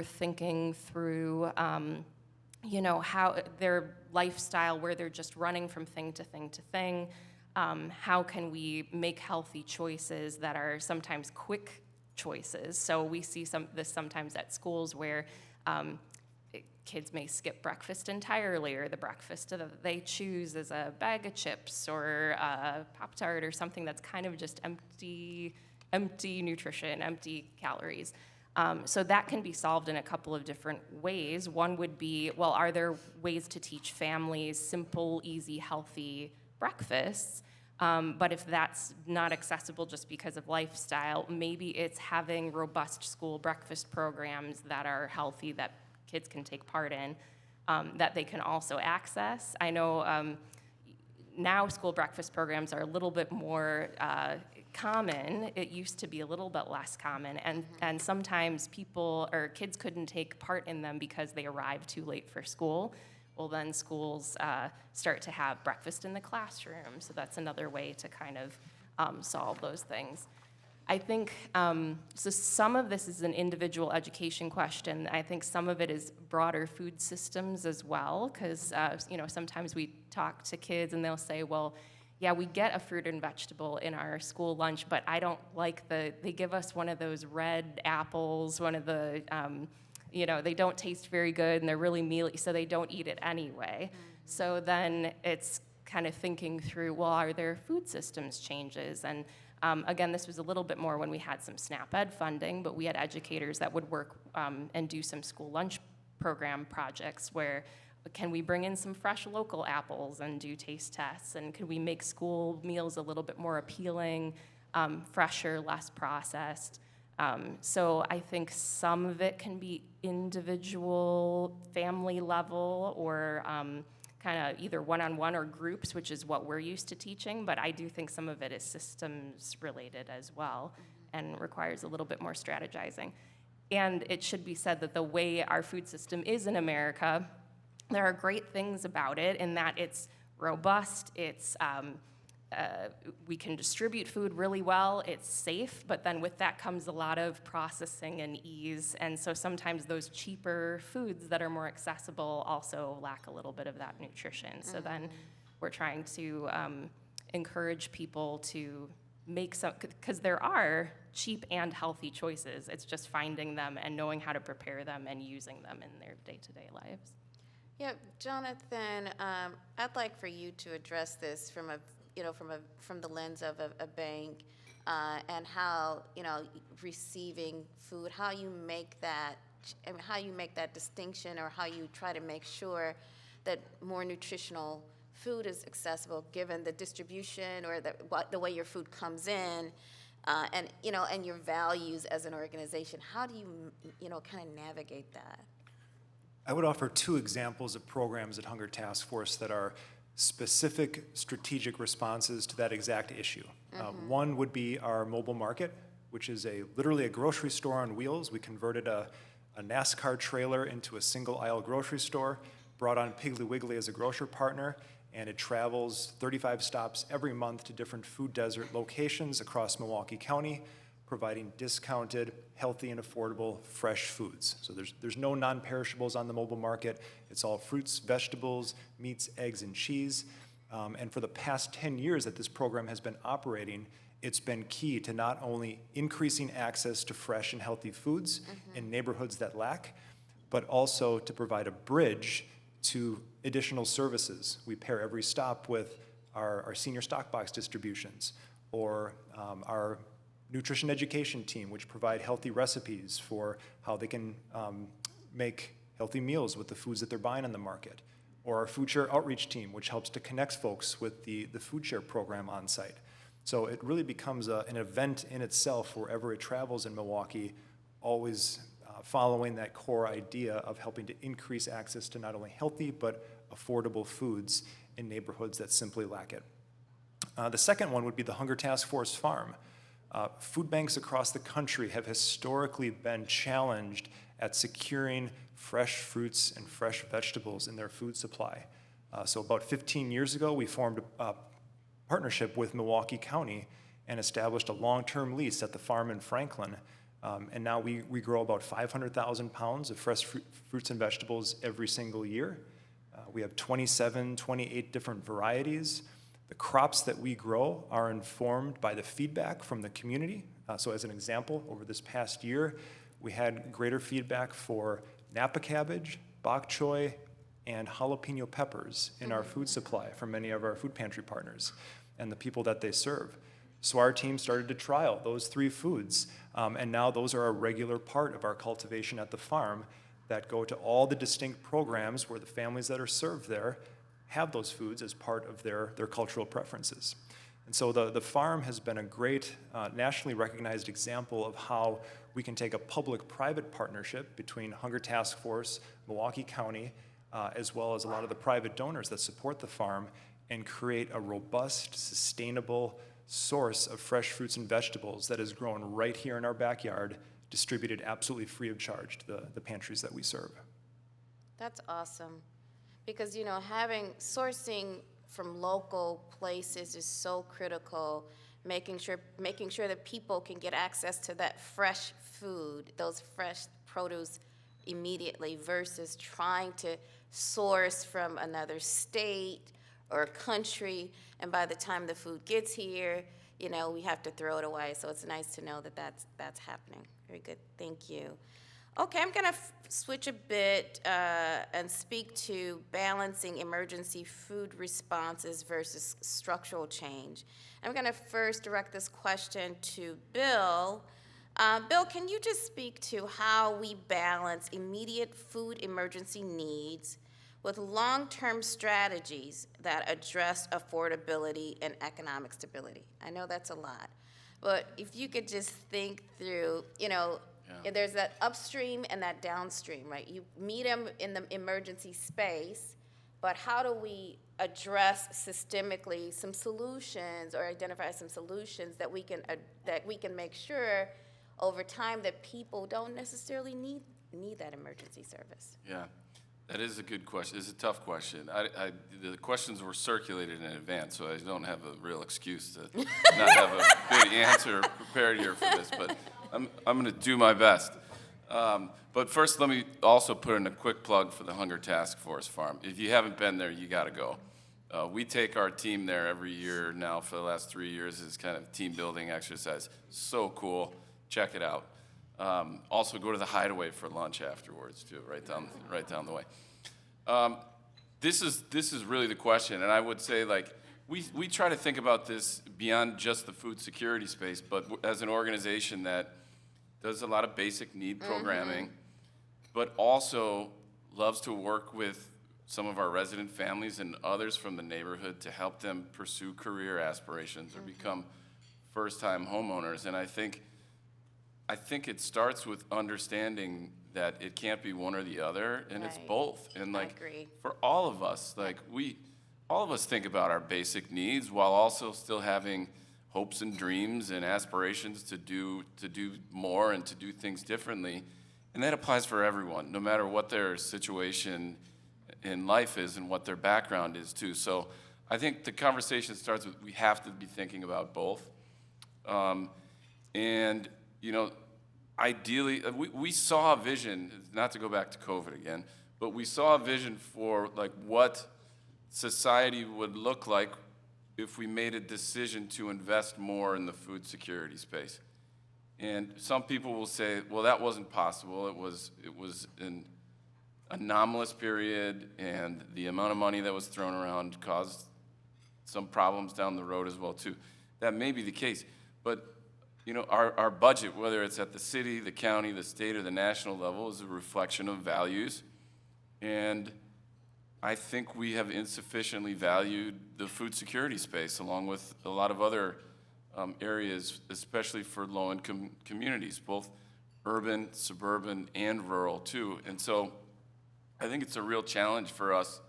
thinking through, how their lifestyle, where they're just running from thing to thing to thing. How can we make healthy choices that are sometimes quick choices? So we see this sometimes at schools where kids may skip breakfast entirely, or the breakfast that they choose is a bag of chips or a Pop-Tart or something that's kind of just empty nutrition, empty calories. So that can be solved in a couple of different ways. One would be, well, are there ways to teach families simple, easy, healthy breakfasts? But if that's not accessible just because of lifestyle, maybe it's having robust school breakfast programs that are healthy, that kids can take part in, that they can also access. I know now school breakfast programs are a little bit more common. It used to be a little bit less common, and sometimes people or kids couldn't take part in them because they arrived too late for school. Well, then schools start to have breakfast in the classroom, so that's another way to kind of solve those things. I think, so some of this is an individual education question. I think some of it is broader food systems as well, because, sometimes we talk to kids and they'll say, well, yeah, we get a fruit and vegetable in our school lunch, but I don't like they give us one of those red apples, one of the, they don't taste very good and they're really mealy, so they don't eat it anyway. So then it's kind of thinking through, well, are there food systems changes? And again, this was a little bit more when we had some SNAP Ed funding, but we had educators that would work and do some school lunch program projects where can we bring in some fresh local apples and do taste tests? And could we make school meals a little bit more appealing, fresher, less processed? So I think some of it can be individual, family level, or kind of either one-on-one or groups, which is what we're used to teaching, but I do think some of it is systems related as well and requires a little bit more strategizing. And it should be said that the way our food system is in America, there are great things about it in that it's robust, we can distribute food really well, it's safe, but then with that comes a lot of processing and ease, and so sometimes those cheaper foods that are more accessible also lack a little bit of that nutrition. So then we're trying to encourage people to make some, because there are cheap and healthy choices, it's just finding them and knowing how to prepare them and using them in their day-to-day lives. Yeah, Jonathan, I'd like for you to address this from from the lens of a bank and how, receiving food, how you make that distinction, or how you try to make sure that more nutritional food is accessible given the distribution or the way your food comes in, and your values as an organization. How do you, kind of navigate that? I would offer two examples of programs at Hunger Task Force that are specific strategic responses to that exact issue. One would be our mobile market, which is literally a grocery store on wheels. We converted a NASCAR trailer into a single aisle grocery store, brought on Piggly Wiggly as a grocer partner, and it travels 35 stops every month to different food desert locations across Milwaukee County, providing discounted, healthy, and affordable fresh foods. So there's no non-perishables on the mobile market. It's all fruits, vegetables, meats, eggs, and cheese. And for the past 10 years that this program has been operating, it's been key to not only increasing access to fresh and healthy foods in neighborhoods that lack, but also to provide a bridge to additional services. We pair every stop with our senior stock box distributions, or our nutrition education team, which provide healthy recipes for how they can make healthy meals with the foods that they're buying on the market, or our food share outreach team, which helps to connect folks with the food share program on site. So it really becomes an event in itself wherever it travels in Milwaukee, always following that core idea of helping to increase access to not only healthy but affordable foods in neighborhoods that simply lack it. The second one would be the Hunger Task Force Farm. Food banks across the country have historically been challenged at securing fresh fruits and fresh vegetables in their food supply. So about 15 years ago, we formed a partnership with Milwaukee County and established a long-term lease at the farm in Franklin. And now we grow about 500,000 pounds of fresh fruits and vegetables every single year. We have 28 different varieties. The crops that we grow are informed by the feedback from the community. So as an example, over this past year, we had greater feedback for Napa cabbage, bok choy, and jalapeno peppers in our food supply from many of our food pantry partners and the people that they serve. So our team started to trial those 3 foods, and now those are a regular part of our cultivation at the farm that go to all the distinct programs where the families that are served there have those foods as part of their cultural preferences. And so the farm has been a great nationally recognized example of how we can take a public-private partnership between Hunger Task Force, Milwaukee County, as well as a lot of the private donors that support the farm, and create a robust, sustainable source of fresh fruits and vegetables that is grown right here in our backyard, distributed absolutely free of charge to the pantries that we serve. That's awesome. Because, you know, sourcing from local places is so critical, making sure that people can get access to that fresh food, those fresh produce immediately versus trying to source from another state or country, and by the time the food gets here, you know, we have to throw it away. So it's nice to know that that's happening. Very good, thank you. Okay, I'm gonna switch a bit and speak to balancing emergency food responses versus structural change. I'm gonna first direct this question to Bill. Bill, can you just speak to how we balance immediate food emergency needs with long-term strategies that address affordability and economic stability? I know that's a lot, but if you could just think through, you know, there's that upstream and that downstream, right? You meet them in the emergency space, but how do we address systemically some solutions or identify some solutions that we can make sure over time that people don't necessarily need that emergency service? Yeah, that is a good question. It's a tough question. The questions were circulated in advance, so I don't have a real excuse to not have a good answer prepared here for this, but I'm going to do my best. But first, let me also put in a quick plug for the Hunger Task Force Farm. If you haven't been there, you got to go. We take our team there every year now for the last 3 years as kind of team building exercise. So cool. Check it out. Also, go to the Hideaway for lunch afterwards too, right down the way. This is really the question, and I would say like we try to think about this beyond just the food security space, but as an organization that does a lot of basic need programming, but also loves to work with some of our resident families and others from the neighborhood to help them pursue career aspirations or become first-time homeowners. And I think it starts with understanding that it can't be one or the other, and it's Right. both. And I like agree. for all of us, like all of us think about our basic needs while also still having hopes and dreams and aspirations to do more and to do things differently. And that applies for everyone, no matter what their situation in life is and what their background is too. So I think the conversation starts with we have to be thinking about both. And, you know, ideally, we saw a vision, not to go back to COVID again, but we saw a vision for like what society would look like if we made a decision to invest more in the food security space. And some people will say, well, that wasn't possible. It was an anomalous period, and the amount of money that was thrown around caused some problems down the road as well, too. That may be the case, but you know, our budget, whether it's at the city, the county, the state, or the national level, is a reflection of values. And I think we have insufficiently valued the food security space, along with a lot of other areas, especially for low-income communities, both urban, suburban, and rural, too. And so I think it's a real challenge for us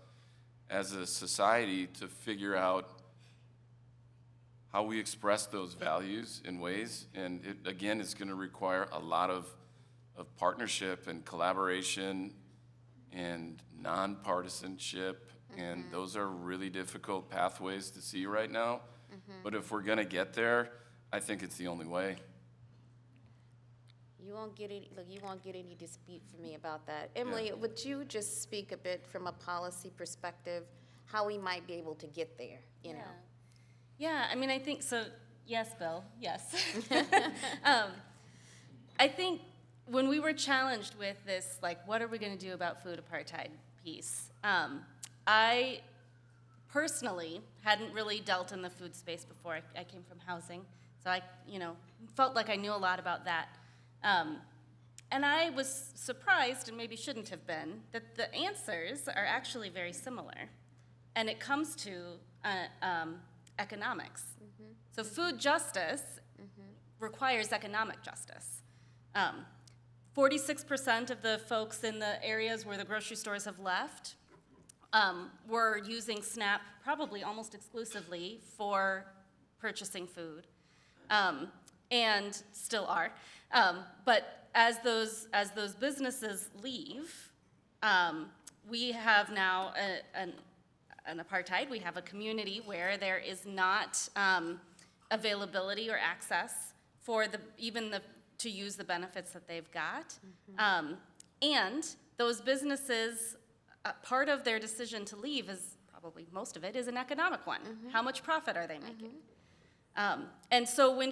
as a society to figure out how we express those values in ways. And it, again, it's going to require a lot of partnership and collaboration and nonpartisanship. And those are really difficult pathways to see right now. But if we're going to get there, I think it's the only way. You won't get any dispute from me about that. Emily, would you just speak a bit from a policy perspective, how we might be able to get there, you know? Yeah, I mean, I think so. Yes, Bill, yes. I think when we were challenged with this, like, what are we going to do about food apartheid piece, I personally hadn't really dealt in the food space before. I came from housing, So I, felt like I knew a lot about that. And I was surprised, and maybe shouldn't have been, that the answers are actually very similar. And it comes to economics. So food justice requires economic justice. 46% of the folks in the areas where the grocery stores have left were using SNAP probably almost exclusively for purchasing food, and still are. But as those businesses leave, we have now an apartheid. We have a community where there is not availability or access for to use the benefits that they've got. And those businesses, part of their decision to leave is probably most of it is an economic one. How much profit are they making? And so when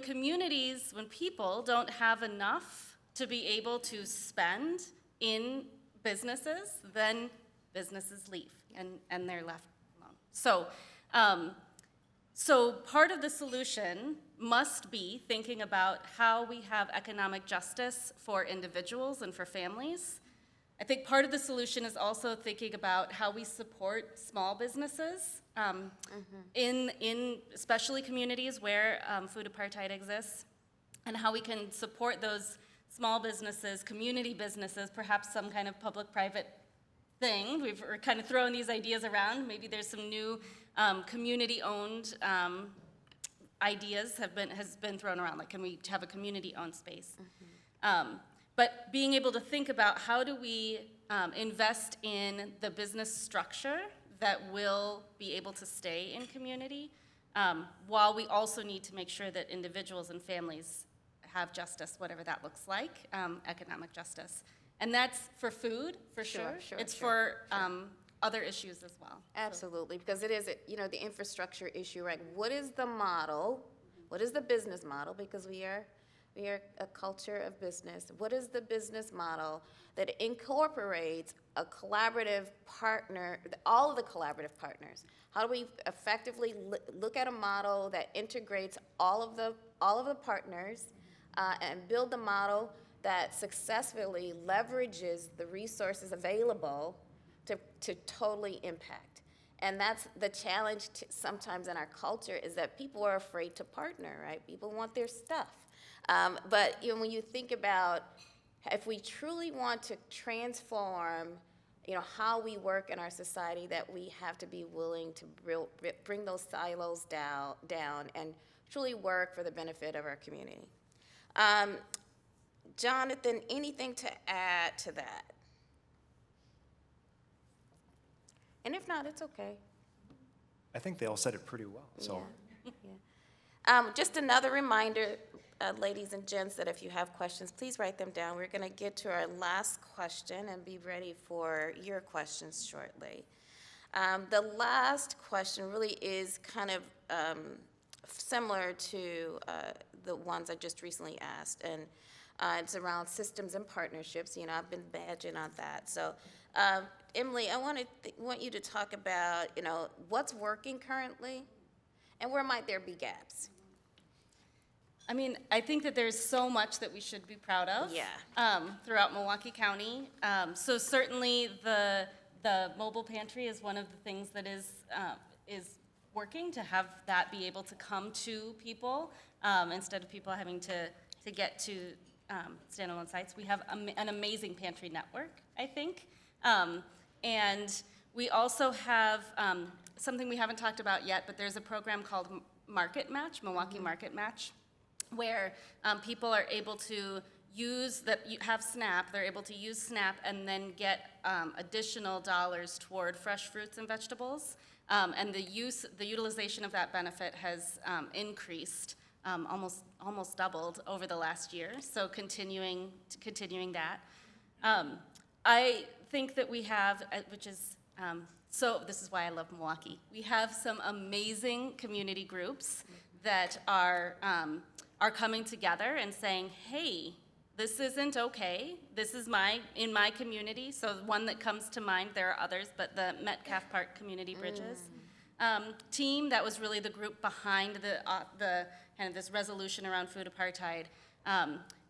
people don't have enough to be able to spend in businesses, then businesses leave and they're left alone. So part of the solution must be thinking about how we have economic justice for individuals and for families. I think part of the solution is also thinking about how we support small businesses in especially communities where food apartheid exists, and how we can support those small businesses, community businesses, perhaps some kind of public-private thing. We're kind of throwing these ideas around. Maybe there's some new community-owned ideas has been thrown around. Like, can we have a community-owned space? But being able to think about how do we invest in the business structure that will be able to stay in community, while we also need to make sure that individuals and families have justice, whatever that looks like, economic justice. And that's for food, for sure. It's for other issues as well. Absolutely, because it is, the infrastructure issue, right? What is the model? What is the business model? Because we are a culture of business. What is the business model that incorporates a collaborative partner, all of the collaborative partners? How do we effectively look at a model that integrates all of the partners and build a model that successfully leverages the resources available to totally impact? And that's the challenge sometimes in our culture, is that people are afraid to partner, right? People want their stuff. But when you think about, if we truly want to transform, how we work in our society, that we have to be willing to bring those silos down and truly work for the benefit of our community. Jonathan, anything to add to that? And if not, it's okay. I think they all said it pretty well, so. Yeah. Just another reminder, ladies and gents, that if you have questions, please write them down. We're going to get to our last question and be ready for your questions shortly. The last question really is kind of similar to the ones I just recently asked, and it's around systems and partnerships. I've been badging on that. So, Emily, I want you to talk about, what's working currently, and where might there be gaps? I mean, I think that there's so much that we should be proud of throughout Milwaukee County. So certainly the mobile pantry is one of the things that is working, to have that be able to come to people instead of people having to get to standalone sites. We have an amazing pantry network, I think. And we also have something we haven't talked about yet, but there's a program called Market Match, Milwaukee Market Match, where people are able to have SNAP, they're able to use SNAP and then get additional dollars toward fresh fruits and vegetables. And the utilization of that benefit has increased, almost doubled over the last year. So continuing that. I think that we have, so this is why I love Milwaukee. We have some amazing community groups that are coming together and saying, hey, this isn't okay. This is in my community. So one that comes to mind, there are others, but the Metcalf Park Community Bridges. team that was really the group behind the kind of this resolution around food apartheid.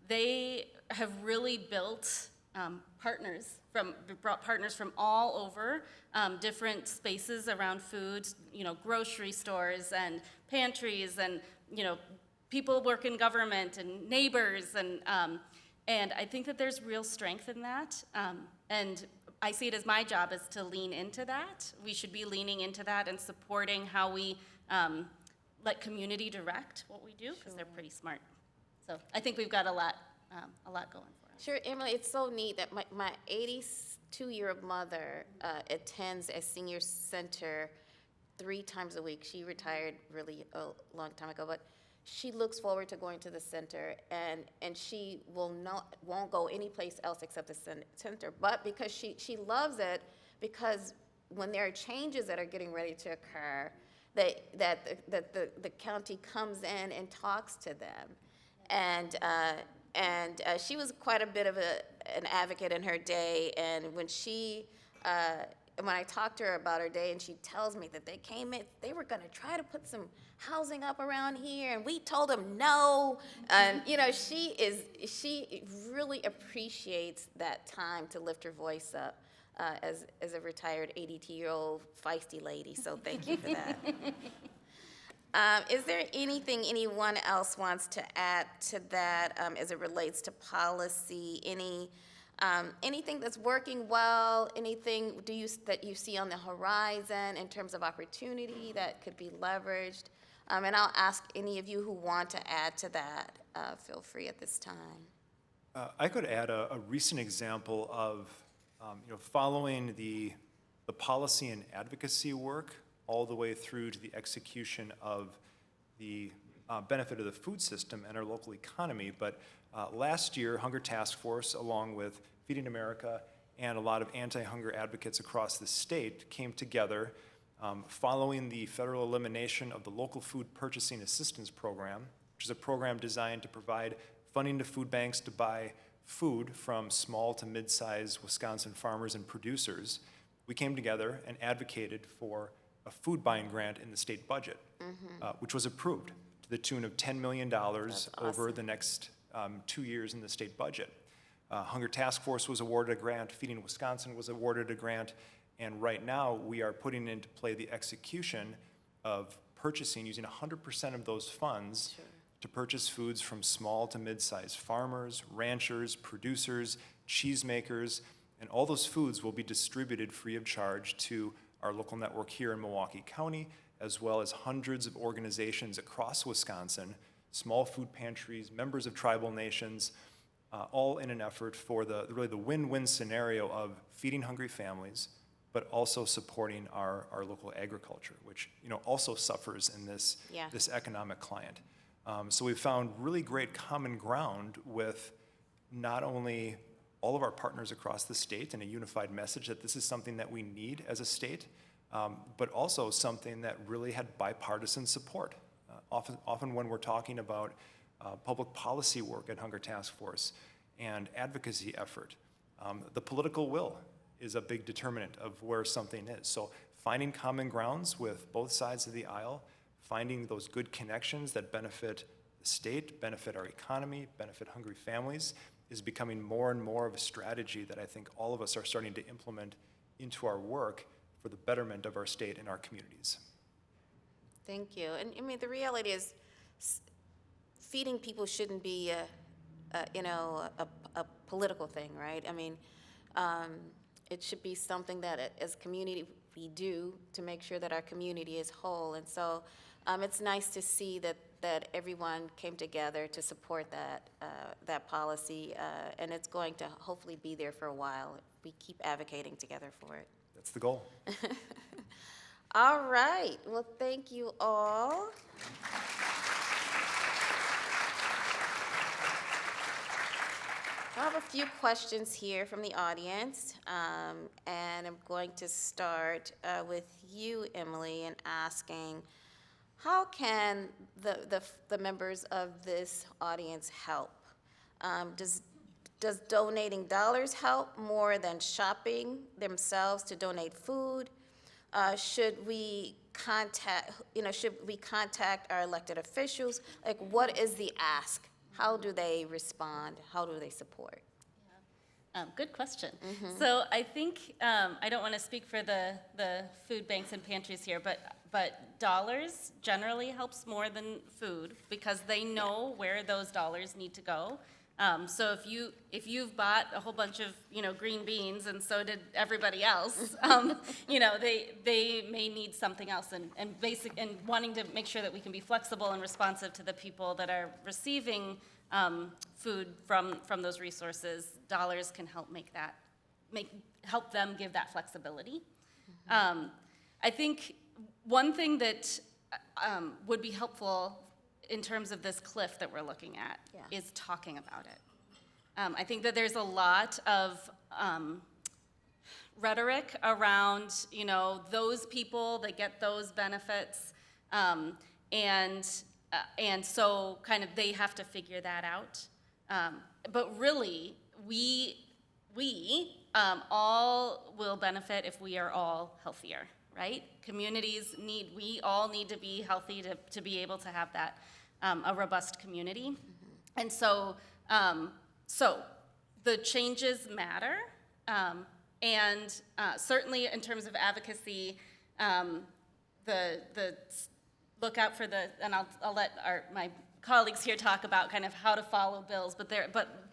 They have really built brought partners from all over different spaces around food, grocery stores and pantries and, people work in government and neighbors and I think that there's real strength in that. And I see it as my job is to lean into that. We should be leaning into that and supporting how we let community direct what we do because they're pretty smart. So I think we've got a lot going for us. Sure, Emily, it's so neat that my 82-year-old mother attends a senior center 3 times a week. She retired really a long time ago, but she looks forward to going to the center, and she won't go anyplace else except the center. But because she loves it, because when there are changes that are getting ready to occur, that the county comes in and talks to them, and she was quite a bit of an advocate in her day. And when I talked to her about her day, and she tells me that they came in, they were going to try to put some housing up around here, and we told them no. And she really appreciates that time to lift her voice up as a retired 82-year-old feisty lady. So thank you for that. Is there anything anyone else wants to add to that as it relates to policy? Anything that's working well? Anything that you see on the horizon in terms of opportunity that could be leveraged? And I'll ask any of you who want to add to that. Feel free at this time. I could add a recent example of, following the policy and advocacy work all the way through to the execution of the benefit of the food system and our local economy. But last year, Hunger Task Force, along with Feeding America and a lot of anti-hunger advocates across the state, came together following the federal elimination of the Local Food Purchasing Assistance Program, which is a program designed to provide funding to food banks to buy food from small to mid-sized Wisconsin farmers and producers. We came together and advocated for a food buying grant in the state budget, which was approved to the tune of $10 million over the next 2 years in the state budget. Hunger Task Force was awarded a grant, Feeding Wisconsin was awarded a grant, and right now we are putting into play the execution of purchasing, using 100% of those funds to purchase foods from small to mid-sized farmers, ranchers, producers, cheesemakers, and all those foods will be distributed free of charge to our local network here in Milwaukee County, as well as hundreds of organizations across Wisconsin, small food pantries, members of tribal nations, all in an effort for really the win-win scenario of feeding hungry families, but also supporting our local agriculture, which also suffers in this economic climate. So we've found really great common ground with not only all of our partners across the state and a unified message that this is something that we need as a state, but also something that really had bipartisan support. Often when we're talking about public policy work at Hunger Task Force and advocacy effort, the political will is a big determinant of where something is. So finding common grounds with both sides of the aisle, finding those good connections that benefit the state, benefit our economy, benefit hungry families, is becoming more and more of a strategy that I think all of us are starting to implement into our work for the betterment of our state and our communities. Thank you. And I mean, the reality is, feeding people shouldn't be a political thing, right? I mean, it should be something that as a community we do to make sure that our community is whole. And so it's nice to see that everyone came together to support that policy, and it's going to hopefully be there for a while. We keep advocating together for it. That's the goal. All right. Well, thank you all. I have a few questions here from the audience, and I'm going to start with you, Emily, and asking, how can the members of this audience help? Does donating dollars help more than shopping themselves to donate food? should we contact our elected officials? Like, what is the ask? How do they respond? How do they support? Good question. So I think, I don't want to speak for the food banks and pantries here, but dollars generally helps more than food because they know where those dollars need to go. So if you've bought a whole bunch of, green beans and so did everybody else, they may need something else and wanting to make sure that we can be flexible and responsive to the people that are receiving food from those resources. Dollars can help help them give that flexibility. I think one thing that would be helpful in terms of this cliff that we're looking at is talking about it. I think that there's a lot of rhetoric around, those people that get those benefits, and so kind of they have to figure that out. But really, we all will benefit if we are all healthier, right? We all need to be healthy to be able to have that, a robust community. And so the changes matter, and certainly in terms of advocacy, the look out for and I'll let my colleagues here talk about kind of how to follow bills, but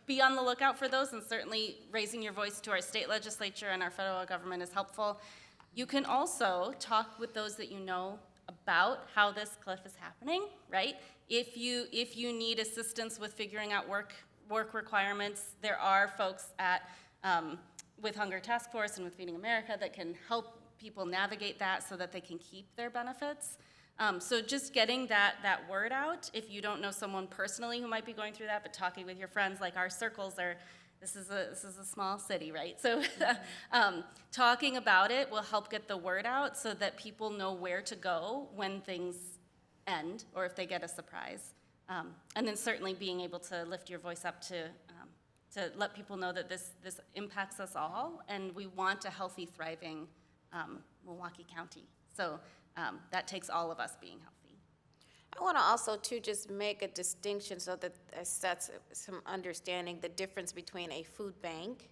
be on the lookout for those, and certainly raising your voice to our state legislature and our federal government is helpful. You can also talk with those that you know about how this cliff is happening, right? If you need assistance with figuring out work requirements, there are folks with Hunger Task Force and with Feeding America that can help people navigate that so that they can keep their benefits. So just getting that word out, if you don't know someone personally who might be going through that, but talking with your friends, like our circles are, this is a small city, right? So talking about it will help get the word out so that people know where to go when things end or if they get a surprise. And then certainly being able to lift your voice up to let people know that this impacts us all, and we want a healthy, thriving Milwaukee County. So that takes all of us being healthy. I want to also, too, just make a distinction so that sets some understanding the difference between a food bank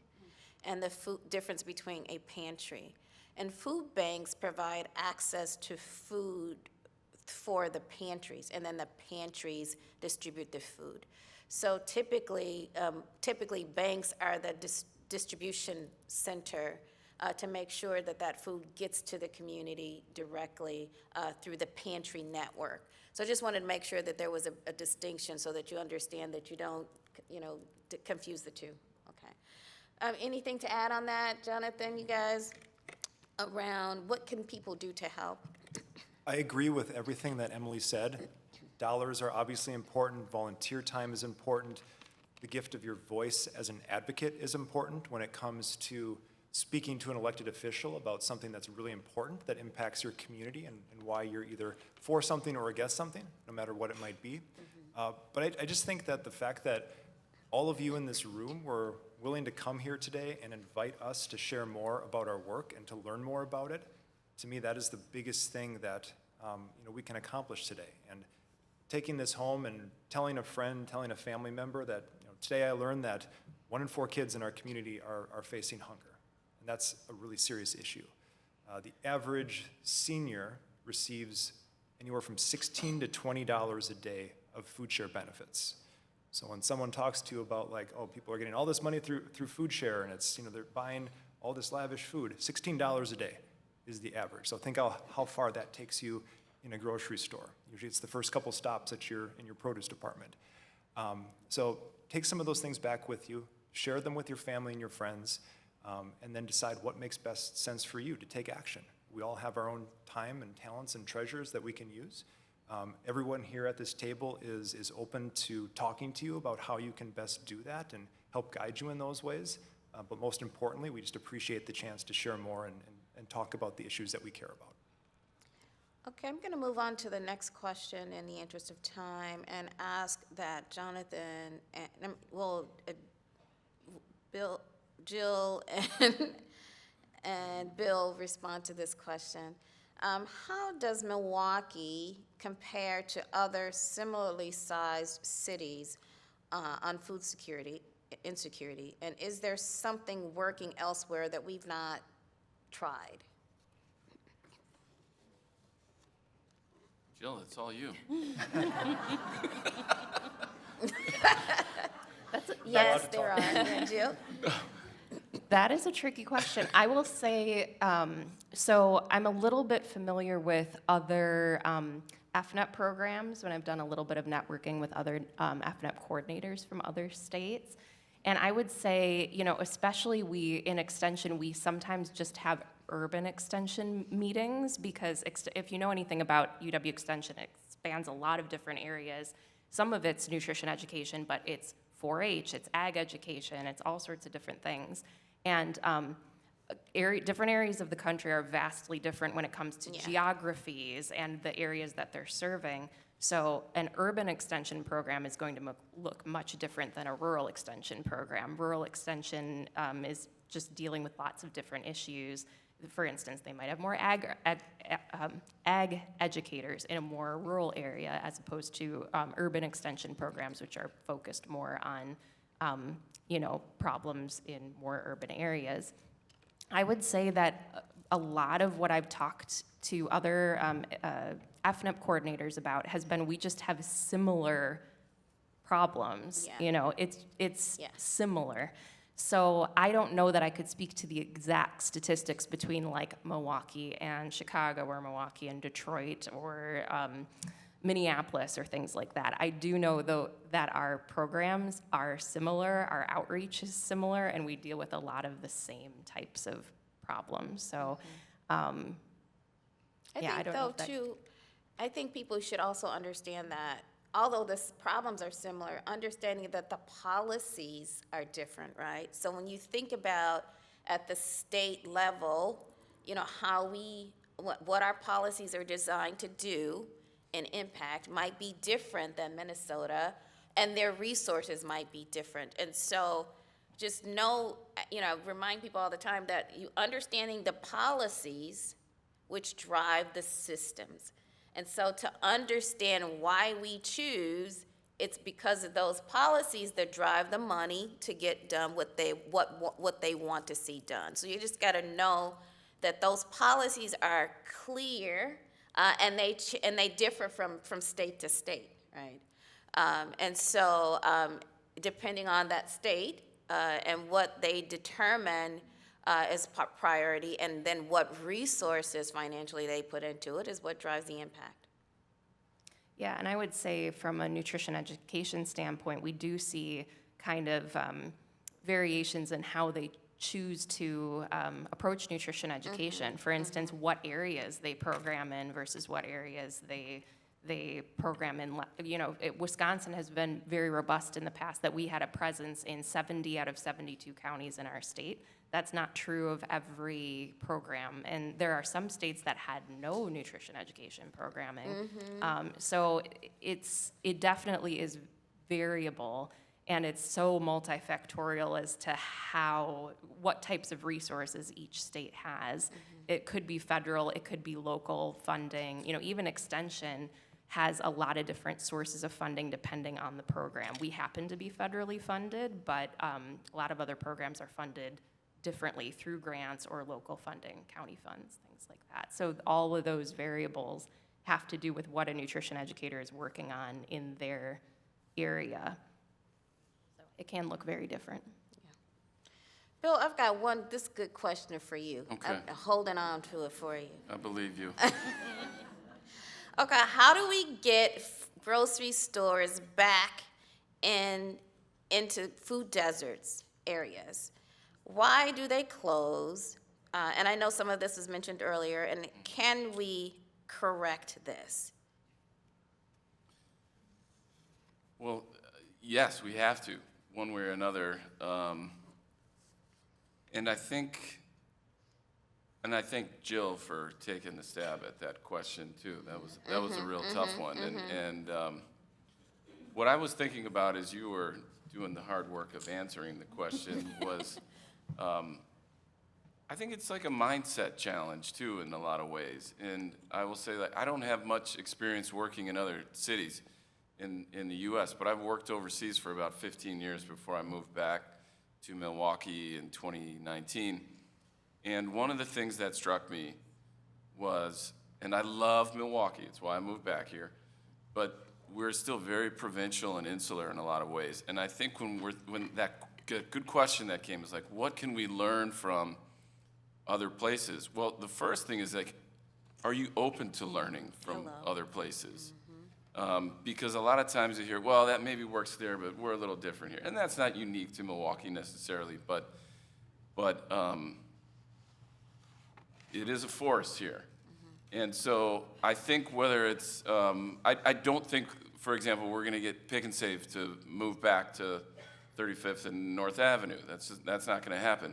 and the difference between a pantry. And food banks provide access to food for the pantries, and then the pantries distribute the food. So typically banks are the distribution center to make sure that food gets to the community directly through the pantry network. So I just wanted to make sure that there was a distinction so that you understand that you don't, confuse the two. Okay. Anything to add on that, Jonathan, you guys, around what can people do to help? I agree with everything that Emily said. Dollars are obviously important. Volunteer time is important. The gift of your voice as an advocate is important when it comes to speaking to an elected official about something that's really important that impacts your community and why you're either for something or against something, no matter what it might be. But I just think that the fact that all of you in this room were willing to come here today and invite us to share more about our work and to learn more about it, to me, that is the biggest thing that we can accomplish today. And taking this home and telling a friend, telling a family member that today I learned that 1 in 4 kids in our community are facing hunger. And that's a really serious issue. The average senior receives anywhere from $16 to $20 a day of food share benefits. So when someone talks to you about people are getting all this money through food share and it's, they're buying all this lavish food, $16 a day is the average. So think how far that takes you in a grocery store. Usually it's the first couple stops in your produce department. So take some of those things back with you, share them with your family and your friends, and then decide what makes best sense for you to take action. We all have our own time and talents and treasures that we can use. Everyone here at this table is open to talking to you about how you can best do that and help guide you in those ways. But most importantly, we just appreciate the chance to share more and talk about the issues that we care about. Okay, I'm going to move on to the next question in the interest of time and ask that Jonathan, Bill, Jill, and Bill respond to this question. How does Milwaukee compare to other similarly sized cities on food security, insecurity? And is there something working elsewhere that we've not tried? Jill, it's all you. Yes, there are. Yeah, Jill? That is a tricky question. I will say, so I'm a little bit familiar with other FNEP programs when I've done a little bit of networking with other FNEP coordinators from other states. And I would say, you know, especially in Extension, we sometimes just have urban Extension meetings because if you know anything about UW Extension, it spans a lot of different areas. Some of it's nutrition education, but it's 4-H, it's ag education, it's all sorts of different things. And different areas of the country are vastly different when it comes to geographies and the areas that they're serving. So an urban extension program is going to look much different than a rural extension program. Rural extension is just dealing with lots of different issues. For instance, they might have more ag educators in a more rural area as opposed to urban extension programs, which are focused more on you know, problems in more urban areas. I would say that a lot of what I've talked to other FNEP coordinators about has been we just have similar problems. Yeah. You know, it's Yeah. similar. So I don't know that I could speak to the exact statistics between like Milwaukee and Chicago or Milwaukee and Detroit or Minneapolis or things like that. I do know, though, that our programs are similar, our outreach is similar, and we deal with a lot of the same types of problems. So, I yeah, I think, don't know though, if that- too, I think people should also understand that although the problems are similar, understanding that the policies are different, right? So when you think about at the state level, you know, how what our policies are designed to do and impact might be different than Minnesota, and their resources might be different. And so just know, you know, remind people all the time that you understanding the policies which drive the systems. And so to understand why we choose, it's because of those policies that drive the money to get done what they want to see done. So you just got to know that those policies are clear, and they differ from state to state, right? And so depending on that state and what they determine as priority, and then what resources financially they put into it is what drives the impact. Yeah, and I would say from a nutrition education standpoint, we do see kind of variations in how they choose to approach nutrition education. For instance, what areas they program in versus what areas they program in. You know, Wisconsin has been very robust in the past that we had a presence in 70 out of 72 counties in our state. That's not true of every program, and there are some states that had no nutrition education programming. So it definitely is variable, and it's so multifactorial as to what types of resources each state has. It could be federal, it could be local funding. You know, even Extension has a lot of different sources of funding depending on the program. We happen to be federally funded, but a lot of other programs are funded differently through grants or local funding, county funds, things like that. So all of those variables have to do with what a nutrition educator is working on in their area. So it can look very different. Bill, I've got this good question for you. Okay. I'm holding on to it for you. I believe you. Okay, how do we get grocery stores back into food deserts areas? Why do they close? And I know some of this was mentioned earlier, and can we correct this? Well, yes, we have to, one way or another. And I thank Jill for taking the stab at that question too. That was a real tough one. And what I was thinking about as you were doing the hard work of answering the question was, I I think it's like a mindset challenge too in a lot of ways. And I will say that I don't have much experience working in other cities in the US, but I've worked overseas for about 15 years before I moved back to Milwaukee in 2019. And one of the things that struck me was, and I love Milwaukee, it's why I moved back here, but we're still very provincial and insular in a lot of ways. And I think when that good question that came is like, what can we learn from other places? Well, the first thing is like, are you open to learning from other places? Because a lot of times you hear, well, that maybe works there, but we're a little different here. And that's not unique to Milwaukee necessarily, but it is a force here. And so I think whether it's, I don't think, for example, we're gonna get Pick and Save to move back to 35th and North Avenue. That's not gonna happen.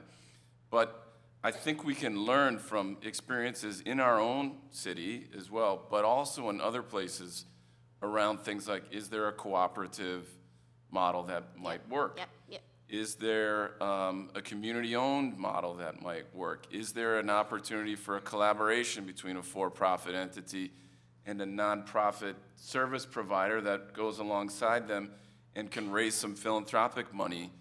But I think we can learn from experiences in our own city as well, but also in other places around things like, is there a cooperative model that might work? Yep. Is there a community-owned model that might work? Is there an opportunity for a collaboration between a for-profit entity and a nonprofit service provider that goes alongside them and can raise some philanthropic money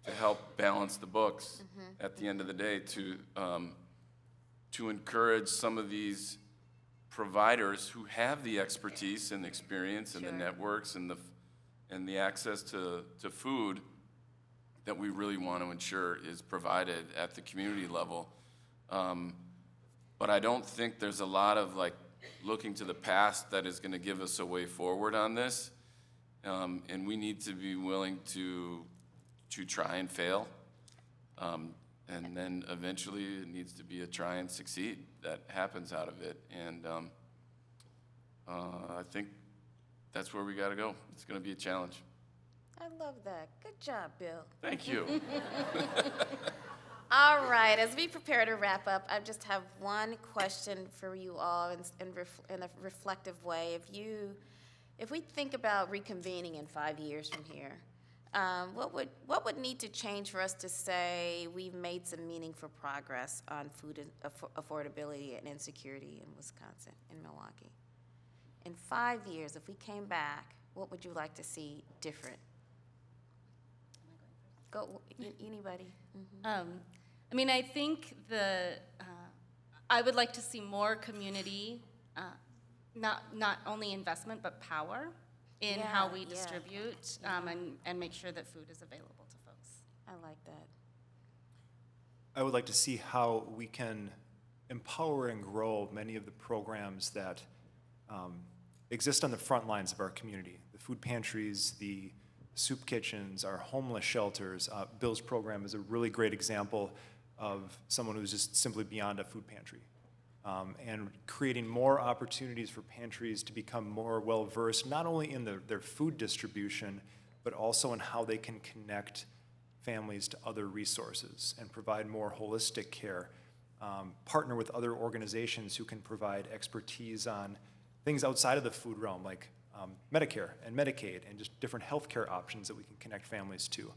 to help balance the books at the end of the day to encourage some of these providers who have the expertise and experience and the networks and the access to food that we really want to ensure is provided at the community level. But I don't think there's a lot of like looking to the past that is going to give us a way forward on this. And we need to be willing to try and fail. And then eventually it needs to be a try and succeed that happens out of it. And I think that's where we got to go. It's going to be a challenge. I love that. Good job, Bill. Thank you. All right, as we prepare to wrap up, I just have one question for you all in a reflective way. If we think about reconvening in 5 years from here, what would need to change for us to say we've made some meaningful progress on food affordability and insecurity in Wisconsin, in Milwaukee? In 5 years, if we came back, what would you like to see different? Go, anybody? I mean, I think I would like to see more community, not only investment, but power in how we distribute and make sure that food is available to folks. I like that. I would like to see how we can empower and grow many of the programs that exist on the front lines of our community. The food pantries, the soup kitchens, our homeless shelters. Bill's program is a really great example of someone who's just simply beyond a food pantry. And creating more opportunities for pantries to become more well-versed, not only in their food distribution, but also in how they can connect families to other resources and provide more holistic care. Partner with other organizations who can provide expertise on things outside of the food realm, like Medicare and Medicaid and just different healthcare options that we can connect families to.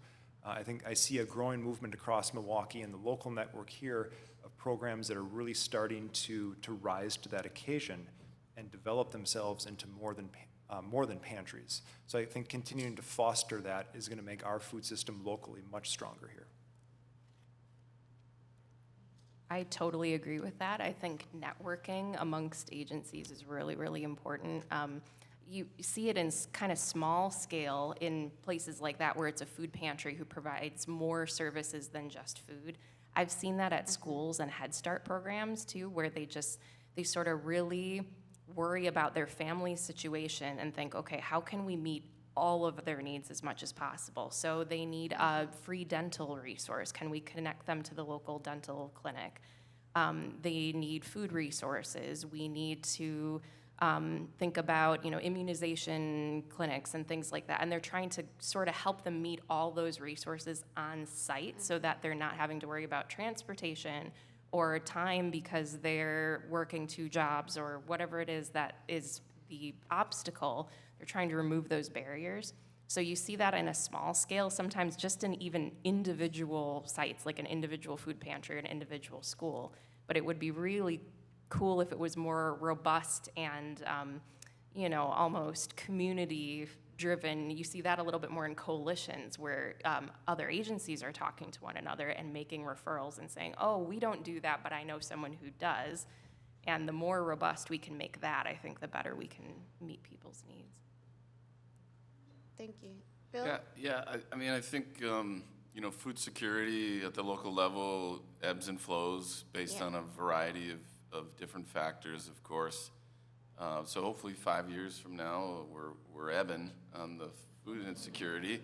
I think I see a growing movement across Milwaukee and the local network here of programs that are really starting to rise to that occasion and develop themselves into more than pantries. So I think continuing to foster that is going to make our food system locally much stronger here. I totally agree with that. I think networking amongst agencies is really, really important. You see it in kind of small scale in places like that where it's a food pantry who provides more services than just food. I've seen that at schools and Head Start programs too, where they sort of really worry about their family situation and think, okay, how can we meet all of their needs as much as possible? So they need a free dental resource. Can we connect them to the local dental clinic? They need food resources. We need to think about, immunization clinics and things like that. And they're trying to sort of help them meet all those resources on site so that they're not having to worry about transportation or time because they're working 2 jobs or whatever it is that is the obstacle. They're trying to remove those barriers. So you see that in a small scale, sometimes just in even individual sites, like an individual food pantry or an individual school. But it would be really cool if it was more robust and, almost community-driven. You see that a little bit more in coalitions where other agencies are talking to one another and making referrals and saying, oh, we don't do that, but I know someone who does. And the more robust we can make that, I think the better we can meet people's needs. Thank you. Bill? I think, food security at the local level ebbs and flows based Yeah. on a variety of different factors, of course. So hopefully 5 years from now, we're ebbing on the food insecurity.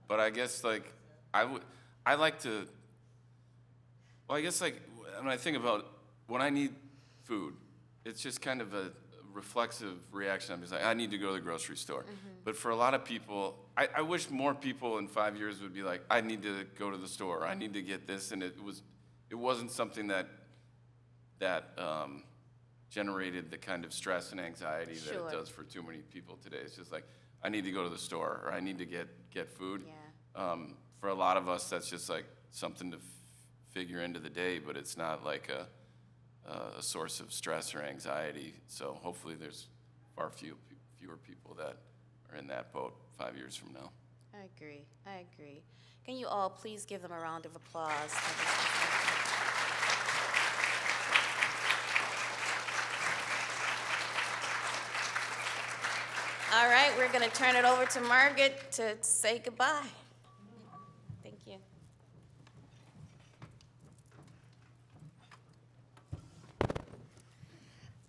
But I guess, when I think about when I need food, it's just kind of a reflexive reaction. I'm just like, I need to go to the grocery store. But for a lot of people, I wish more people in 5 years would be like, I need to go to the store. I need to get this. And it wasn't something that generated the kind of stress and anxiety that Sure. it does for too many people today. It's just like, I need to go to the store, or I need to get food. Yeah. For a lot of us, that's just like something to figure into the day, but it's not like a source of stress or anxiety. So hopefully there's far fewer people that are in that boat 5 years from now. I agree. Can you all please give them a round of applause? All right, we're going to turn it over to Margaret to say goodbye. Thank you.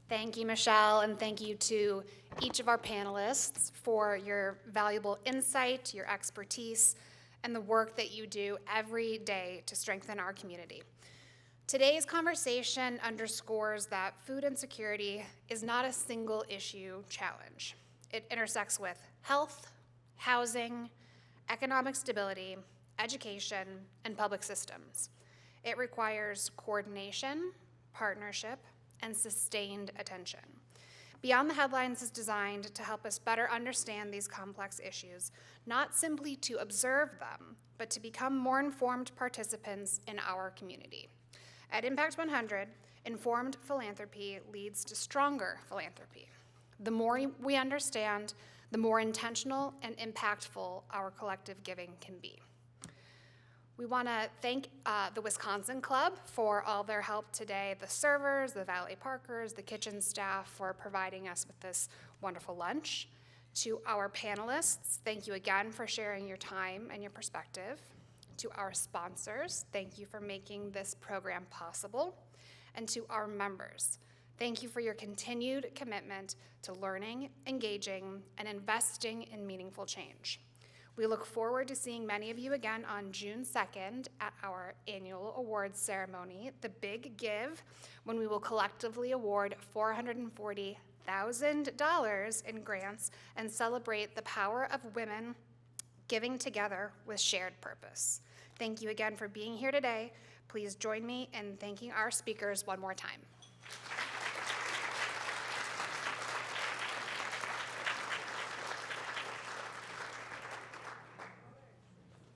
Thank you, Michelle, and thank you to each of our panelists for your valuable insight, your expertise, and the work that you do every day to strengthen our community. Today's conversation underscores that food insecurity is not a single issue challenge. It intersects with health, housing, economic stability, education, and public systems. It requires coordination, partnership, and sustained attention. Beyond the Headlines is designed to help us better understand these complex issues, not simply to observe them, but to become more informed participants in our community. At Impact 100, informed philanthropy leads to stronger philanthropy. The more we understand, the more intentional and impactful our collective giving can be. We want to thank the Wisconsin Club for all their help today, the servers, the valet parkers, the kitchen staff for providing us with this wonderful lunch. To our panelists, thank you again for sharing your time and your perspective. To our sponsors, thank you for making this program possible. And to our members, thank you for your continued commitment to learning, engaging, and investing in meaningful change. We look forward to seeing many of you again on June 2nd at our annual awards ceremony, The Big Give, when we will collectively award $440,000 in grants and celebrate the power of women giving together with shared purpose. Thank you again for being here today. Please join me in thanking our speakers one more time.